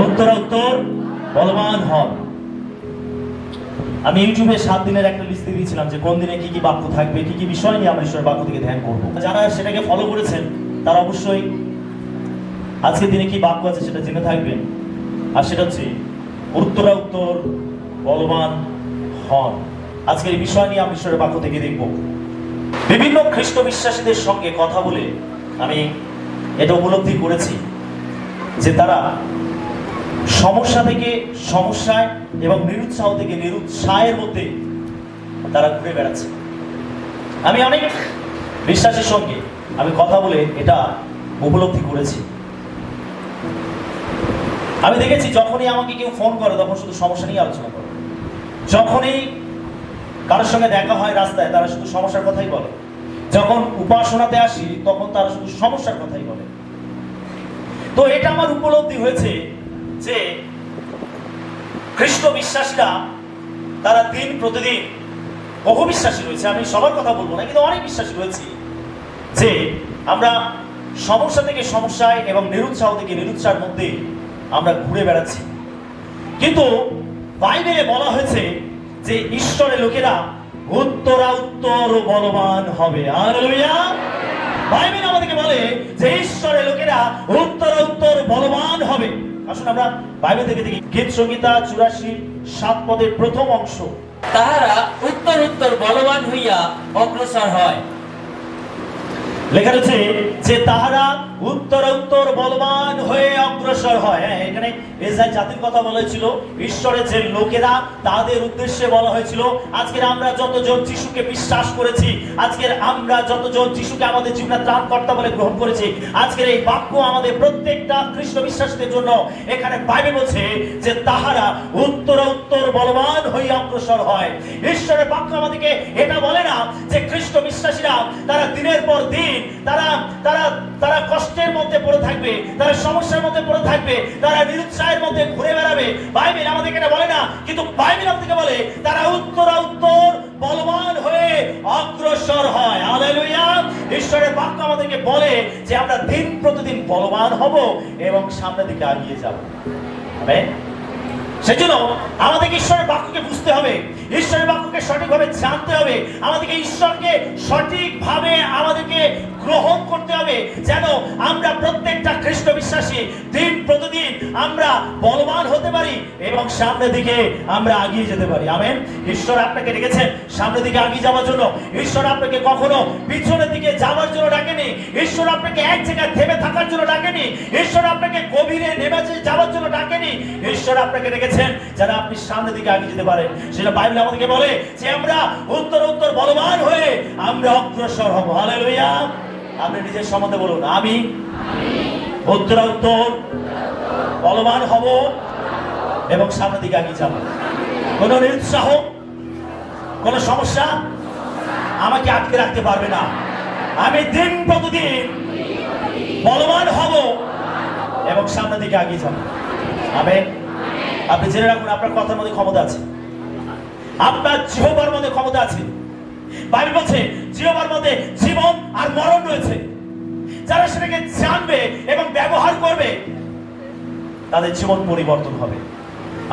উত্তর বলবান হন। আমি ইউটিউবে 7 দিনের একটা লিস্ট দিয়েছিলাম যে কোন দিনে কি কি বাক্য থাকবে, কি কি বিষয় নিয়ে আমরা ঈশ্বরের বাক্য থেকে ধ্যান করব। যারা সেটাকে ফলো করেছেন তারা অবশ্যই আজকের দিনে কি বাক্য আছে সেটা জেনে থাকবেন। আর সেটা হচ্ছে উত্তর বলবান হন। আজকের এই বিষয় নিয়ে আমরা ঈশ্বরের বাক্য থেকে দেখব। বিভিন্ন খ্রিস্ট বিশ্বাসীদের সঙ্গে কথা বলে আমি এটা উপলব্ধি করেছি যে তারা সমস্যা থেকে সমস্যায় এবং নিরুৎসাহ থেকে নিরুৎসাহের মধ্যে তারা ঘুরে বেড়াচ্ছে। আমি অনেক বিশ্বাসের সঙ্গে আমি কথা বলে এটা উপলব্ধি করেছি। আমি দেখেছি যখনই আমাকে কেউ ফোন করে তখন শুধু সমস্যা নিয়ে আলোচনা করে। যখনই কারোর সঙ্গে দেখা হয় রাস্তায় তারা শুধু সমস্যার কথাই বলে। যখন উপাসনাতে আসি তখন তারা শুধু সমস্যার কথাই বলে। তো এটা আমার উপলব্ধি হয়েছে যে খ্রিস্ট বিশ্বাসীরা তারা দিন প্রতিদিন, বহু বিশ্বাসী রয়েছে, আমি সবার কথা বলবো না, কিন্তু অনেক বিশ্বাসী রয়েছে যে আমরা সমস্যা থেকে সমস্যায় এবং নিরুৎসাহ থেকে নিরুৎসাহের মধ্যে আমরা ঘুরে বেড়াচ্ছি। কিন্তু বাইবেলে বলা হয়েছে যে ঈশ্বরের লোকেরা উত্তর বলবান হবে। হালেলুয়া। বাইবেল আমাদেরকে বলে যে ঈশ্বরের লোকেরা উত্তর বলবান হবে। আসুন আমরা বাইবেল থেকে দেখি গীত সংহিতা 84:7 পদের প্রথম অংশ। তাহারা উত্তর বলবান হইয়া অগ্রসর হয়। লেখা রয়েছে যে তাহারা উত্তর বলবান হয়ে অগ্রসর হয়। এখানে ইসরায়েল জাতির কথা বলা হয়েছিল। ঈশ্বরের যে লোকেরা তাদের উদ্দেশ্যে বলা হয়েছিল। আজকের আমরা যতজন যিশুকে বিশ্বাস করেছি, আজকের আমরা যতজন যিশুকে আমাদের জীবনের ত্রাণকর্তা বলে গ্রহণ করেছি, আজকের এই বাক্য আমাদের প্রত্যেকটা খ্রিস্ট বিশ্বাসীদের জন্য। এখানে বাইবেল বলছে যে তাহারা উত্তর বলবান হয়ে অগ্রসর হয়। ঈশ্বরের বাক্য আমাদেরকে এটা বলে না যে খ্রিস্ট বিশ্বাসীরা তারা দিনের পর দিন তারা কষ্টের মধ্যে পড়ে থাকবে, তারা সমস্যার মধ্যে পড়ে থাকবে, তারা নিরুৎসাহের মধ্যে ঘুরে বেড়াবে। বাইবেল আমাদেরকে এটা বলে না, কিন্তু বাইবেল আমাদেরকে বলে তারা উত্তর বলবান হয়ে অগ্রসর হয়। হালেলুয়া। ঈশ্বরের বাক্য আমাদেরকে বলে যে আমরা দিন প্রতিদিন বলবান হব এবং সামনের দিকে এগিয়ে যাব। আমেন। সেজন্য আমাদেরকে ঈশ্বরের বাক্যকে বুঝতে হবে, ঈশ্বরের বাক্যকে সঠিকভাবে জানতে হবে, আমাদেরকে ঈশ্বরকে সঠিকভাবে আমাদেরকে গ্রহণ করতে হবে, যেন আমরা প্রত্যেকটা খ্রিস্ট বিশ্বাসী দিন প্রতিদিন আমরা বলবান হতে পারি এবং সামনের দিকে আমরা এগিয়ে যেতে পারি। আমেন। ঈশ্বর আপনাকে ডেকেছেন সামনের দিকে এগিয়ে যাওয়ার জন্য। ঈশ্বর আপনাকে কখনো পিছনের দিকে যাওয়ার জন্য ডাকেনি। ঈশ্বর আপনাকে এক জায়গায় থেমে থাকার জন্য ডাকেনি। ঈশ্বর আপনাকে গভীরে নেমে যাওয়ার জন্য ডাকেনি। ঈশ্বর আপনাকে ডেকেছেন যারা আপনি সামনের দিকে এগিয়ে যেতে পারেন। সেটা বাইবেল আমাদেরকে বলে যে আমরা উত্তর বলবান হয়ে আমরা অগ্রসর হব। হালেলুয়া। আপনি নিজের সম্বন্ধে বলুন, আমি উত্তর বলবান হব এবং সামনের দিকে এগিয়ে যাব। কোন নিরুৎসাহ, কোন সমস্যা আমাকে আটকে রাখতে পারবে না। আমি দিন প্রতিদিন বলবান হব এবং সামনের দিকে এগিয়ে যাব। আমেন। আপনি জেনে রাখুন আপনার কথার মধ্যে ক্ষমতা আছে, আপনার জিহ্বার মধ্যে ক্ষমতা আছে। বাইবেল বলছে জিহ্বার মধ্যে জীবন আর মরণ রয়েছে। যারা সেটাকে জানবে এবং ব্যবহার করবে তাদের জীবন পরিবর্তন হবে।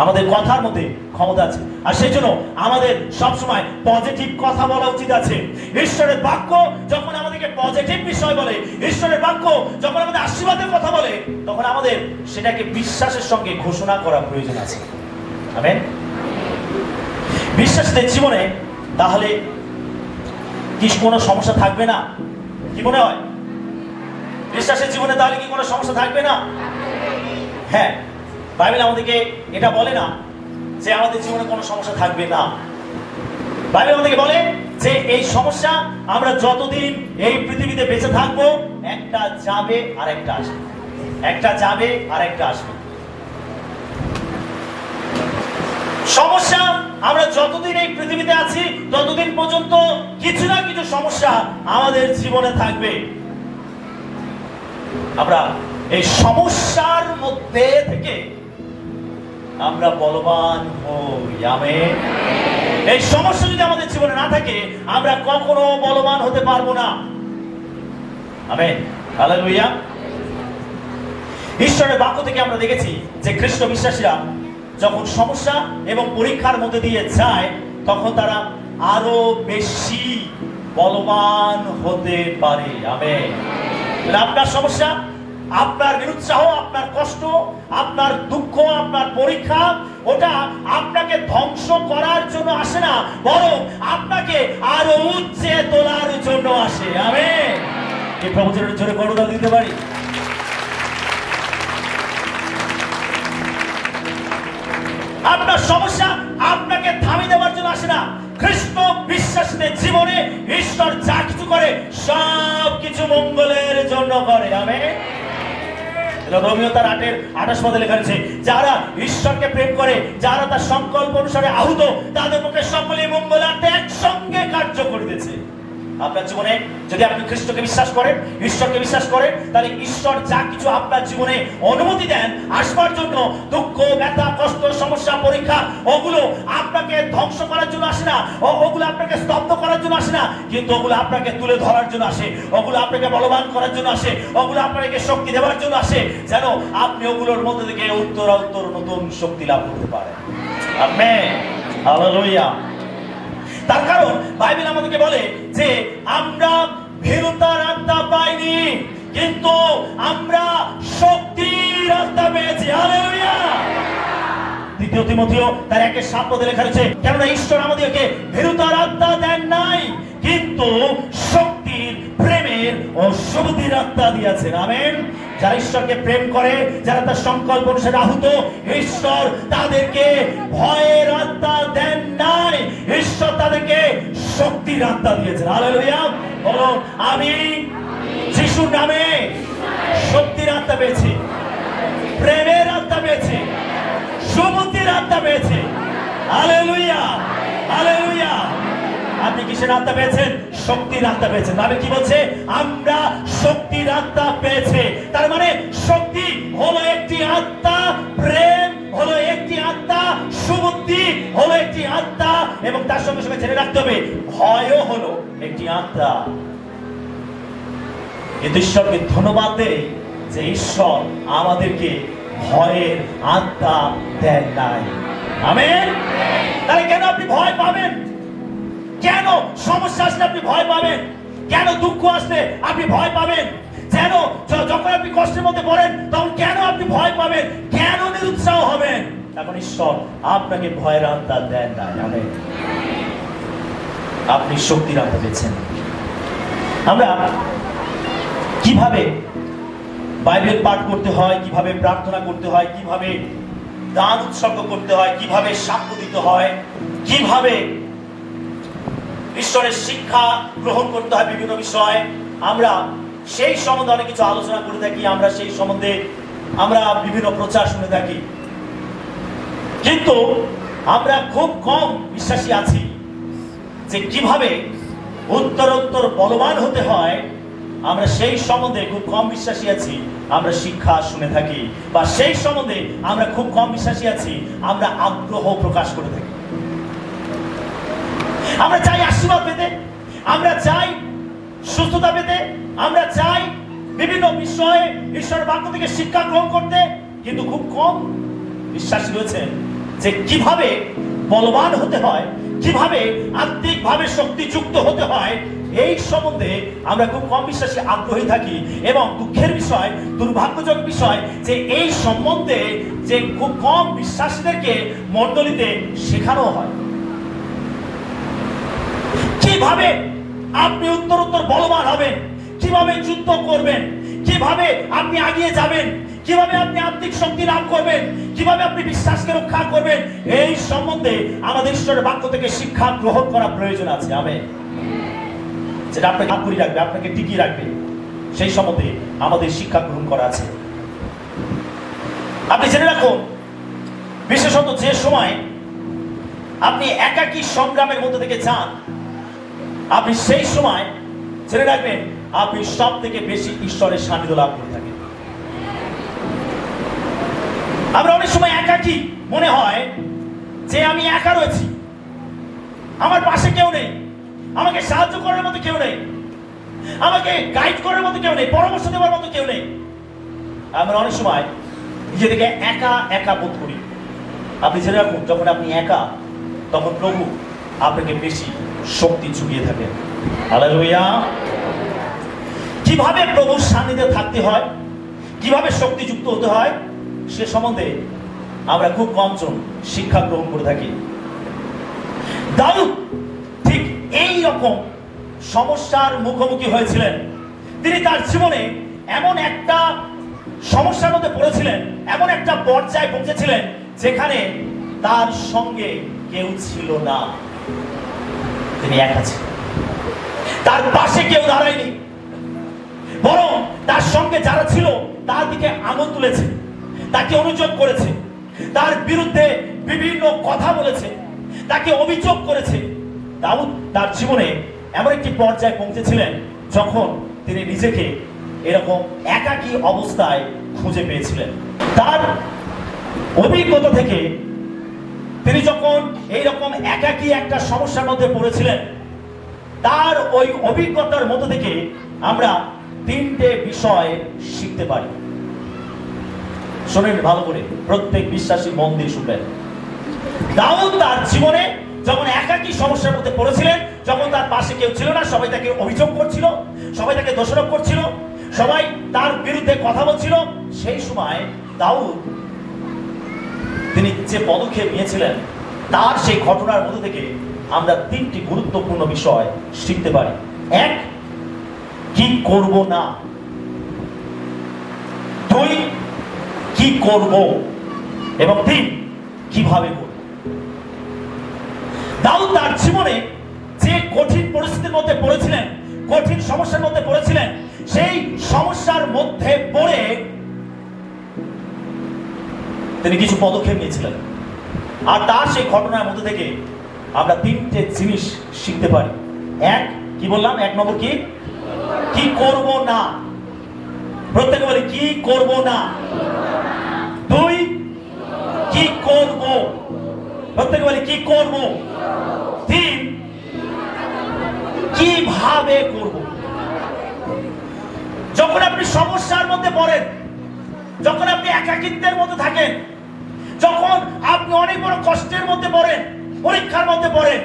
আমাদের কথার মধ্যে ক্ষমতা আছে, আর সেই জন্য আমাদের সবসময় পজিটিভ কথা বলা উচিত আছে। ঈশ্বরের বাক্য যখন আমাদেরকে পজিটিভ বিষয় বলে, ঈশ্বরের বাক্য যখন আমাদের আশীর্বাদের কথা বলে, তখন আমাদের সেটাকে বিশ্বাসের সঙ্গে ঘোষণা করা প্রয়োজন আছে। আমেন। বিশ্বাসীদের জীবনে তাহলে কি কোনো সমস্যা থাকবে না? কি মনে হয়? বিশ্বাসের জীবনে তাহলে কি কোনো সমস্যা থাকবে না? হ্যাঁ, বাইবেল আমাদেরকে এটা বলে না যে আমাদের জীবনে কোনো সমস্যা থাকবে না। বাইবেল আমাদেরকে বলে যে এই সমস্যা আমরা যতদিন এই পৃথিবীতে বেঁচে থাকবো, একটা যাবে আর একটা আসবে, একটা যাবে আর একটা আসবে। সমস্যা আমরা যতদিন এই পৃথিবীতে আছি ততদিন পর্যন্ত কিছু না কিছু সমস্যা আমাদের জীবনে থাকবে। আমরা এই সমস্যার মধ্যে থেকে আমরা বলবান হই। আমেন। এই সমস্যা যদি আমাদের জীবনে না থাকে আমরা কখনো বলবান হতে পারবো না। আমেন। হালেলুয়া। ঈশ্বরের বাক্য থেকে আমরা দেখেছি যে খ্রিস্ট বিশ্বাসীরা যখন সমস্যা এবং পরীক্ষার মধ্যে দিয়ে যায় তখন তারা আরো বেশি বলবান হতে পারে। আমেন। আপনার সমস্যা, আপনার নিরুৎসাহ, আপনার কষ্ট, আপনার দুঃখ, আপনার পরীক্ষা, ওটা আপনাকে ধ্বংস করার জন্য আসে না, বরং আপনাকে আরো উচ্চে তোলার জন্য আসে। আমেন। এই প্রবচনের জন্য করুণা দিতে পারি। আপনার সমস্যা আপনাকে থামিয়ে দেওয়ার জন্য আসে না। খ্রিস্ট বিশ্বাসীদের জীবনে ঈশ্বর যা কিছু করে সব কিছু মঙ্গলের জন্য করে। আমেন। রোমিও তার 8:28 পদে লেখা আছে, যারা ঈশ্বরকে প্রেম করে, যারা তার সংকল্প অনুসারে আহুত, তাদের পক্ষে সকলেই মঙ্গলার্থে একসঙ্গে কার্য করিতেছে। আপনার জীবনে যদি আপনি খ্রিস্টকে বিশ্বাস করেন, ঈশ্বরকে বিশ্বাস করেন, তাহলে ঈশ্বর যা কিছু আপনার জীবনে অনুমতি দেন আসবার জন্য, দুঃখ, ব্যথা, কষ্ট, সমস্যা, পরীক্ষা, ওগুলো আপনাকে ধ্বংস করার জন্য আসে না, ওগুলো আপনাকে স্তব্ধ করার জন্য আসে না, কিন্তু ওগুলো আপনাকে তুলে ধরার জন্য আসে, ওগুলো আপনাকে বলবান করার জন্য আসে, ওগুলো আপনাকে শক্তি দেওয়ার জন্য আসে, যেন আপনি ওগুলোর মধ্যে থেকে উত্তর নতুন শক্তি লাভ করতে পারেন। আমেন। হালেলুয়া। তার কারণ বাইবেল আমাদেরকে বলে যে আমরা ভীরুতার আত্মা পাইনি, কিন্তু আমরা শক্তির আত্মা পেয়েছি। হালেলুয়া। 2 তিমথিও তার 1:7 পদে লেখা আছে, কেননা ঈশ্বর আমাদেরকে ভীরুতার আত্মা দেন নাই, কিন্তু শক্তির, প্রেমের ও সুবুদ্ধির আত্মা দিয়েছেন। আমেন। যারা ঈশ্বরকে প্রেম করে, যারা তার সংকল্প অনুসারে আহুত, ঈশ্বর তাদেরকে ভয়ের আত্মা দেন নাই, ঈশ্বর তাদেরকে শক্তির আত্মা দিয়েছেন। হালেলুয়া। বলো, আমি যিশুর নামে শক্তির আত্মা পেয়েছি, প্রেমের আত্মা পেয়েছি, সুবুদ্ধির আত্মা পেয়েছি। হালেলুয়া। হালেলুয়া। আপনি কিসের আত্মা পেয়েছেন? শক্তির আত্মা পেয়েছেন। তবে কি বলছে? আমরা শক্তির আত্মা পেয়েছে। তার মানে শক্তি হলো একটি আত্মা, প্রেম হলো একটি আত্মা, সুবুদ্ধি হলো একটি আত্মা, এবং তার সঙ্গে সঙ্গে জেনে রাখতে হবে ভয়ও হলো একটি আত্মা। কিন্তু ঈশ্বরকে ধন্যবাদ দেই যে ঈশ্বর আমাদেরকে ভয়ের আত্মা দেন নাই। আমেন। তাহলে কেন আপনি ভয় পাবেন? কেন সমস্যা আসলে আপনি ভয় পাবেন? কেন দুঃখ আসলে আপনি ভয় পাবেন? যেন যখন আপনি কষ্টের মধ্যে পড়েন তখন কেন আপনি ভয় পাবেন? কেন নিরুৎসাহ হবেন? এখন ঈশ্বর আপনাকে ভয়ের আত্মা দেন নাই। আমেন। আপনি শক্তির আত্মা পেয়েছেন। আমরা কিভাবে বাইবেল পাঠ করতে হয়, কিভাবে প্রার্থনা করতে হয়, কিভাবে দান উৎসর্গ করতে হয়, কিভাবে সাক্ষ্য দিতে হয়, কিভাবে ঈশ্বরের শিক্ষা গ্রহণ করতে হয় বিভিন্ন বিষয়, আমরা সেই সম্বন্ধে অনেক কিছু আলোচনা করে থাকি, আমরা সেই সম্বন্ধে আমরা বিভিন্ন প্রচার শুনে থাকি, কিন্তু আমরা খুব কম বিশ্বাসী আছি যে কিভাবে উত্তরোত্তর বলবান হতে হয়। আমরা সেই সম্বন্ধে খুব কম বিশ্বাসী আছি, আমরা শিক্ষা শুনে থাকি, বা সেই সম্বন্ধে আমরা খুব কম বিশ্বাসী আছি, আমরা আগ্রহ প্রকাশ করে থাকি। আমরা চাই আশীর্বাদ পেতে, আমরা চাই সুস্থতা পেতে, আমরা চাই বিভিন্ন বিষয়ে ঈশ্বরের বাক্য থেকে শিক্ষা গ্রহণ করতে, কিন্তু খুব কম বিশ্বাসী রয়েছেন যে কিভাবে বলবান হতে হয়, কিভাবে আত্মিকভাবে শক্তিযুক্ত হতে হয়, এই সম্বন্ধে আমরা খুব কম বিশ্বাসী আগ্রহী থাকি। এবং দুঃখের বিষয়, দুর্ভাগ্যজনক বিষয় যে এই সম্বন্ধে যে খুব কম বিশ্বাসীদেরকে মণ্ডলীতে শেখানো হয়। কিভাবে আপনি উত্তরোত্তর বলবান হবেন, কিভাবে যুদ্ধ করবেন, কিভাবে আপনি এগিয়ে যাবেন, কিভাবে আপনি আত্মিক শক্তি লাভ করবেন, কিভাবে আপনি বিশ্বাসকে রক্ষা করবেন, এই সম্বন্ধে আমাদের ঈশ্বরের বাক্য থেকে শিক্ষা গ্রহণ করা প্রয়োজন আছে। আমেন। যেটা আপনাকে আগ্রহী রাখবে, আপনাকে টিকিয়ে রাখবে, সেই সম্বন্ধে আমাদের শিক্ষা গ্রহণ করা আছে। আপনি জেনে রাখুন, বিশেষত যে সময় আপনি একাকী সংগ্রামের মধ্যে থেকে যান, আপনি সেই সময় জেনে রাখবেন আপনি সব থেকে বেশি ঈশ্বরের সান্নিধ্য লাভ করে থাকেন। আমরা অনেক সময় একাকী মনে হয় যে আমি একা রয়েছি, আমার পাশে কেউ নেই, আমাকে সাহায্য করার মতো কেউ নেই, আমাকে গাইড করার মতো কেউ নেই, পরামর্শ দেওয়ার মতো কেউ নেই। আমরা অনেক সময় নিজেদেরকে একা একা বোধ করি। আপনি জেনে রাখুন, যখন আপনি একা, তখন প্রভু আপনাকে বেশি শক্তি জুগিয়ে থাকেন। হালেলুয়া। কিভাবে প্রভুর সান্নিধ্যে থাকতে হয়, কিভাবে শক্তিযুক্ত হতে হয়, সে সম্বন্ধে আমরা খুব কমজন শিক্ষা গ্রহণ করে থাকি। দাউদ ঠিক এই রকম সমস্যার মুখোমুখি হয়েছিলেন। তিনি তার জীবনে এমন একটা সমস্যার মধ্যে পড়েছিলেন, এমন একটা পর্যায়ে পৌঁছেছিলেন যেখানে তার সঙ্গে কেউ ছিল না। তিনি একা ছিলেন, তার পাশে কেউ দাঁড়ায়নি, বরং তার সঙ্গে যারা ছিল তার দিকে আঙুল তুলেছে, তাকে অনুযোগ করেছে, তার বিরুদ্ধে বিভিন্ন কথা বলেছে, তাকে অভিযোগ করেছে। দাউদ তার জীবনে এমন একটি পর্যায়ে পৌঁছেছিলেন যখন তিনি নিজেকে এরকম একাকী অবস্থায় খুঁজে পেয়েছিলেন। তার অভিজ্ঞতা থেকে তিনি যখন এইরকম একাকী একটা সমস্যার মধ্যে পড়েছিলেন, তার ওই অভিজ্ঞতার মধ্যে থেকে আমরা তিনটে বিষয় শিখতে পারি। শোনেন ভালো করে, প্রত্যেক বিশ্বাসী মন দিয়ে শুনবেন। দাউদ তার জীবনে যখন একাকী সমস্যার মধ্যে পড়েছিলেন, যখন তার পাশে কেউ ছিল না, সবাই তাকে অভিযোগ করছিল, সবাই তাকে দোষারোপ করছিল, সবাই তার বিরুদ্ধে কথা বলছিল, সেই সময় দাউদ তিনি যে পদক্ষেপ নিয়েছিলেন, তার সেই ঘটনার মধ্যে থেকে আমরা তিনটি গুরুত্বপূর্ণ বিষয় শিখতে পারি। এক, কি করব না। দুই, কি করব। এবং তিন, কিভাবে করব। দাউদ তার জীবনে যে কঠিন পরিস্থিতির মধ্যে পড়েছিলেন, কঠিন সমস্যার মধ্যে পড়েছিলেন, সেই সমস্যার মধ্যে পড়ে তিনি কিছু পদক্ষেপ নিয়েছিলেন। আর তার সেই ঘটনার মধ্যে থেকে আমরা তিনটে জিনিস শিখতে পারি। এক, কি বললাম? এক নম্বর কি? কি করব না। প্রত্যেকে বলি কি করব না। দুই, কি করব। প্রত্যেকে বলি কি করব। তিন, কিভাবে করব। যখন আপনি সমস্যার মধ্যে পড়েন, যখন আপনি একাকিত্বের মধ্যে থাকেন, যখন আপনি অনেক বড় কষ্টের মধ্যে পড়েন, পরীক্ষার মধ্যে পড়েন,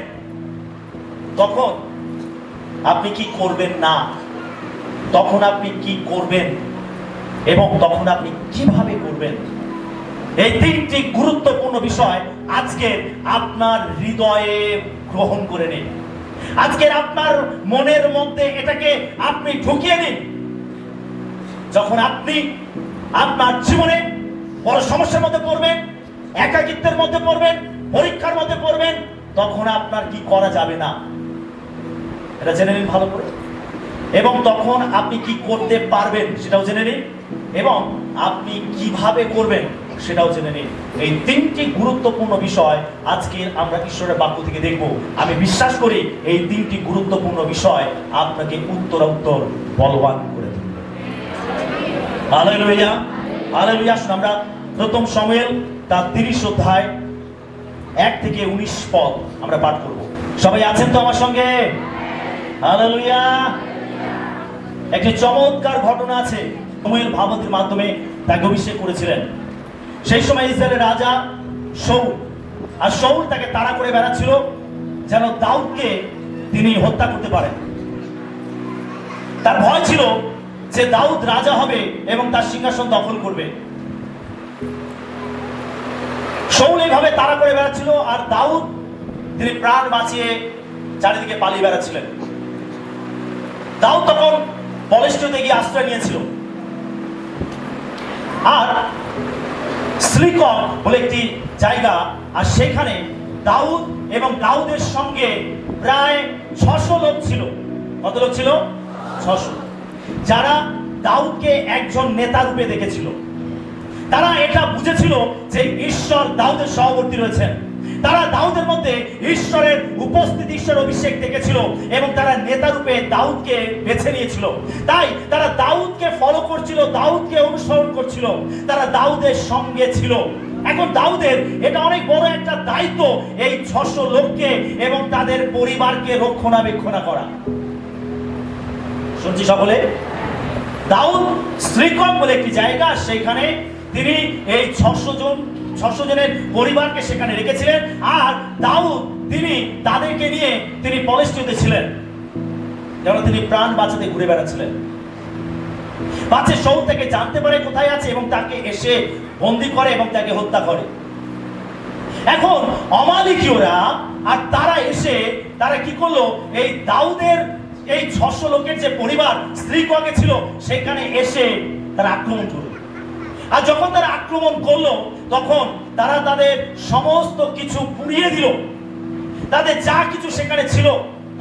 তখন আপনি কি করবেন না, তখন আপনি কি করবেন এবং তখন আপনি কিভাবে করবেন। এই তিনটি গুরুত্বপূর্ণ বিষয় আজকে আপনার হৃদয়ে গ্রহণ করে নিন। আজকের আপনার মনের মধ্যে এটাকে আপনি ঢুকিয়ে নিন। যখন আপনি আপনার জীবনে বড় সমস্যার মধ্যে পড়বেন, একাকিত্বের মধ্যে পড়বেন, পরীক্ষার মধ্যে পড়বেন, তখন আপনার কি করা যাবে না এটা জেনে নিন ভালো করে। এবং তখন আপনি কি করতে পারবেন সেটাও জেনে নিন, এবং আপনি কিভাবে করবেন সেটাও জেনে নিন। এই তিনটি গুরুত্বপূর্ণ বিষয় আজকে আমরা ঈশ্বরের বাক্য থেকে দেখব। আমি বিশ্বাস করি এই তিনটি গুরুত্বপূর্ণ বিষয় আপনাকে উত্তরোত্তর বলবান করে দেবে। Hallelujah, hallelujah. আমরা প্রথম শমূয়েল তার 30 অধ্যায় 1 থেকে 19 পদ আমরা পাঠ করব। সবাই আছেন তো আমার সঙ্গে? হালেলুয়া। একটি চমৎকার ঘটনা আছে। শমূয়েল ভাবতের মাধ্যমে তাকে অভিষেক করেছিলেন। সেই সময় ইসরায়েলের রাজা শাউল, আর শাউল তাকে তাড়া করে বেড়াচ্ছিল যেন দাউদকে তিনি হত্যা করতে পারেন। তার ভয় ছিল যে দাউদ রাজা হবে এবং তার সিংহাসন দখল করবে। শাউল এইভাবে তাড়া করে বেড়াচ্ছিল, আর দাউদ তিনি প্রাণ বাঁচিয়ে চারিদিকে পালিয়ে বেড়াচ্ছিলেন। দাউদ তখন পলেষ্টীয়তে গিয়ে আশ্রয় নিয়েছিল। আর স্লিকন বলে একটি জায়গা, আর সেখানে দাউদ এবং দাউদের সঙ্গে প্রায় 600 লোক ছিল। কত লোক ছিল? 600, যারা দাউদকে একজন নেতা রূপে দেখেছিল। তারা এটা বুঝেছিল যে ঈশ্বর দাউদের সহবর্তী রয়েছেন। তারা দাউদের মধ্যে ঈশ্বরের উপস্থিতি, ঈশ্বর অভিষেক দেখেছিল এবং তারা নেতা রূপে দাউদকে বেছে নিয়েছিল। তাই তারা দাউদকে ফলো করছিল, দাউদকে অনুসরণ করছিল, তারা দাউদের সঙ্গে ছিল। এখন দাউদের এটা অনেক বড় একটা দায়িত্ব, এই 600 লোককে এবং তাদের পরিবারকে রক্ষণাবেক্ষণ করা। শুনছি সকলে? দাউদ স্ত্রীকম বলে একটি জায়গা, সেখানে তিনি এই 600 জনের পরিবারকে সেখানে রেখেছিলেন। আর দাউদ তিনি তাদেরকে নিয়ে তিনি পলেস্টিয়াতে ছিলেন, যেন তিনি প্রাণ বাঁচাতে ঘুরে বেড়াচ্ছিলেন। পাছে শাউল থেকে জানতে পারে কোথায় আছে এবং তাকে এসে বন্দী করে এবং তাকে হত্যা করে। এখন অমালিকীয়রা আর তারা এসে তারা কি করলো, এই দাউদের এই 600 লোকের যে পরিবার স্ত্রীককে ছিল সেখানে এসে তারা আক্রমণ করলো। আর যখন তারা আক্রমণ করলো তখন তারা তাদের সমস্ত কিছু পুড়িয়ে দিল। তাদের যা কিছু সেখানে ছিল,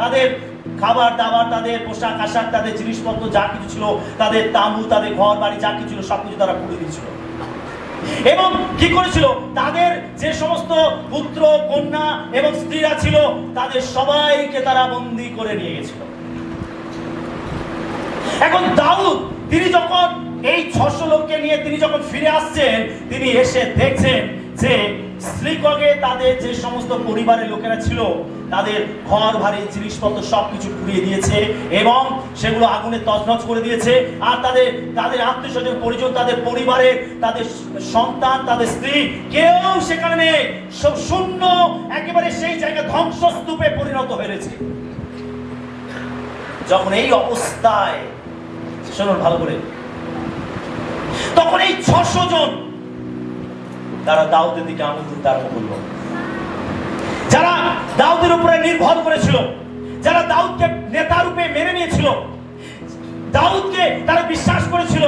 তাদের খাবার দাবার, তাদের পোশাক আশাক, তাদের জিনিসপত্র যা কিছু ছিল, তাদের তাঁবু, তাদের ঘর বাড়ি যা কিছু ছিল সবকিছু তারা পুড়িয়ে দিয়েছিল। এবং কি করেছিল, তাদের যে সমস্ত পুত্র কন্যা এবং স্ত্রীরা ছিল তাদের সবাইকে তারা বন্দী করে নিয়ে গেছিল। এখন দাউদ তিনি যখন এই 600 লোককে নিয়ে তিনি যখন ফিরে আসছেন, তিনি এসে দেখছেন যে স্ত্রীকগে তাদের যে সমস্ত পরিবারের লোকেরা ছিল তাদের ঘর বাড়ি জিনিসপত্র সবকিছু পুড়িয়ে দিয়েছে এবং সেগুলো আগুনে তছনছ করে দিয়েছে। আর তাদের আত্মীয় স্বজন পরিজন, তাদের পরিবারের, তাদের সন্তান, তাদের স্ত্রী কেউ সেখানে নেই, সব শূন্য, একেবারে সেই জায়গা ধ্বংসস্তূপে পরিণত হয়েছে। যখন এই অবস্থায়, শুনুন ভালো করে, তখন এই 600 জন তারা দাউদের দিকে আঙুল তুলতে আরম্ভ করলো। যারা দাউদের উপরে নির্ভর করেছিল, যারা দাউদকে নেতা রূপে মেনে নিয়েছিল, দাউদকে তারা বিশ্বাস করেছিল,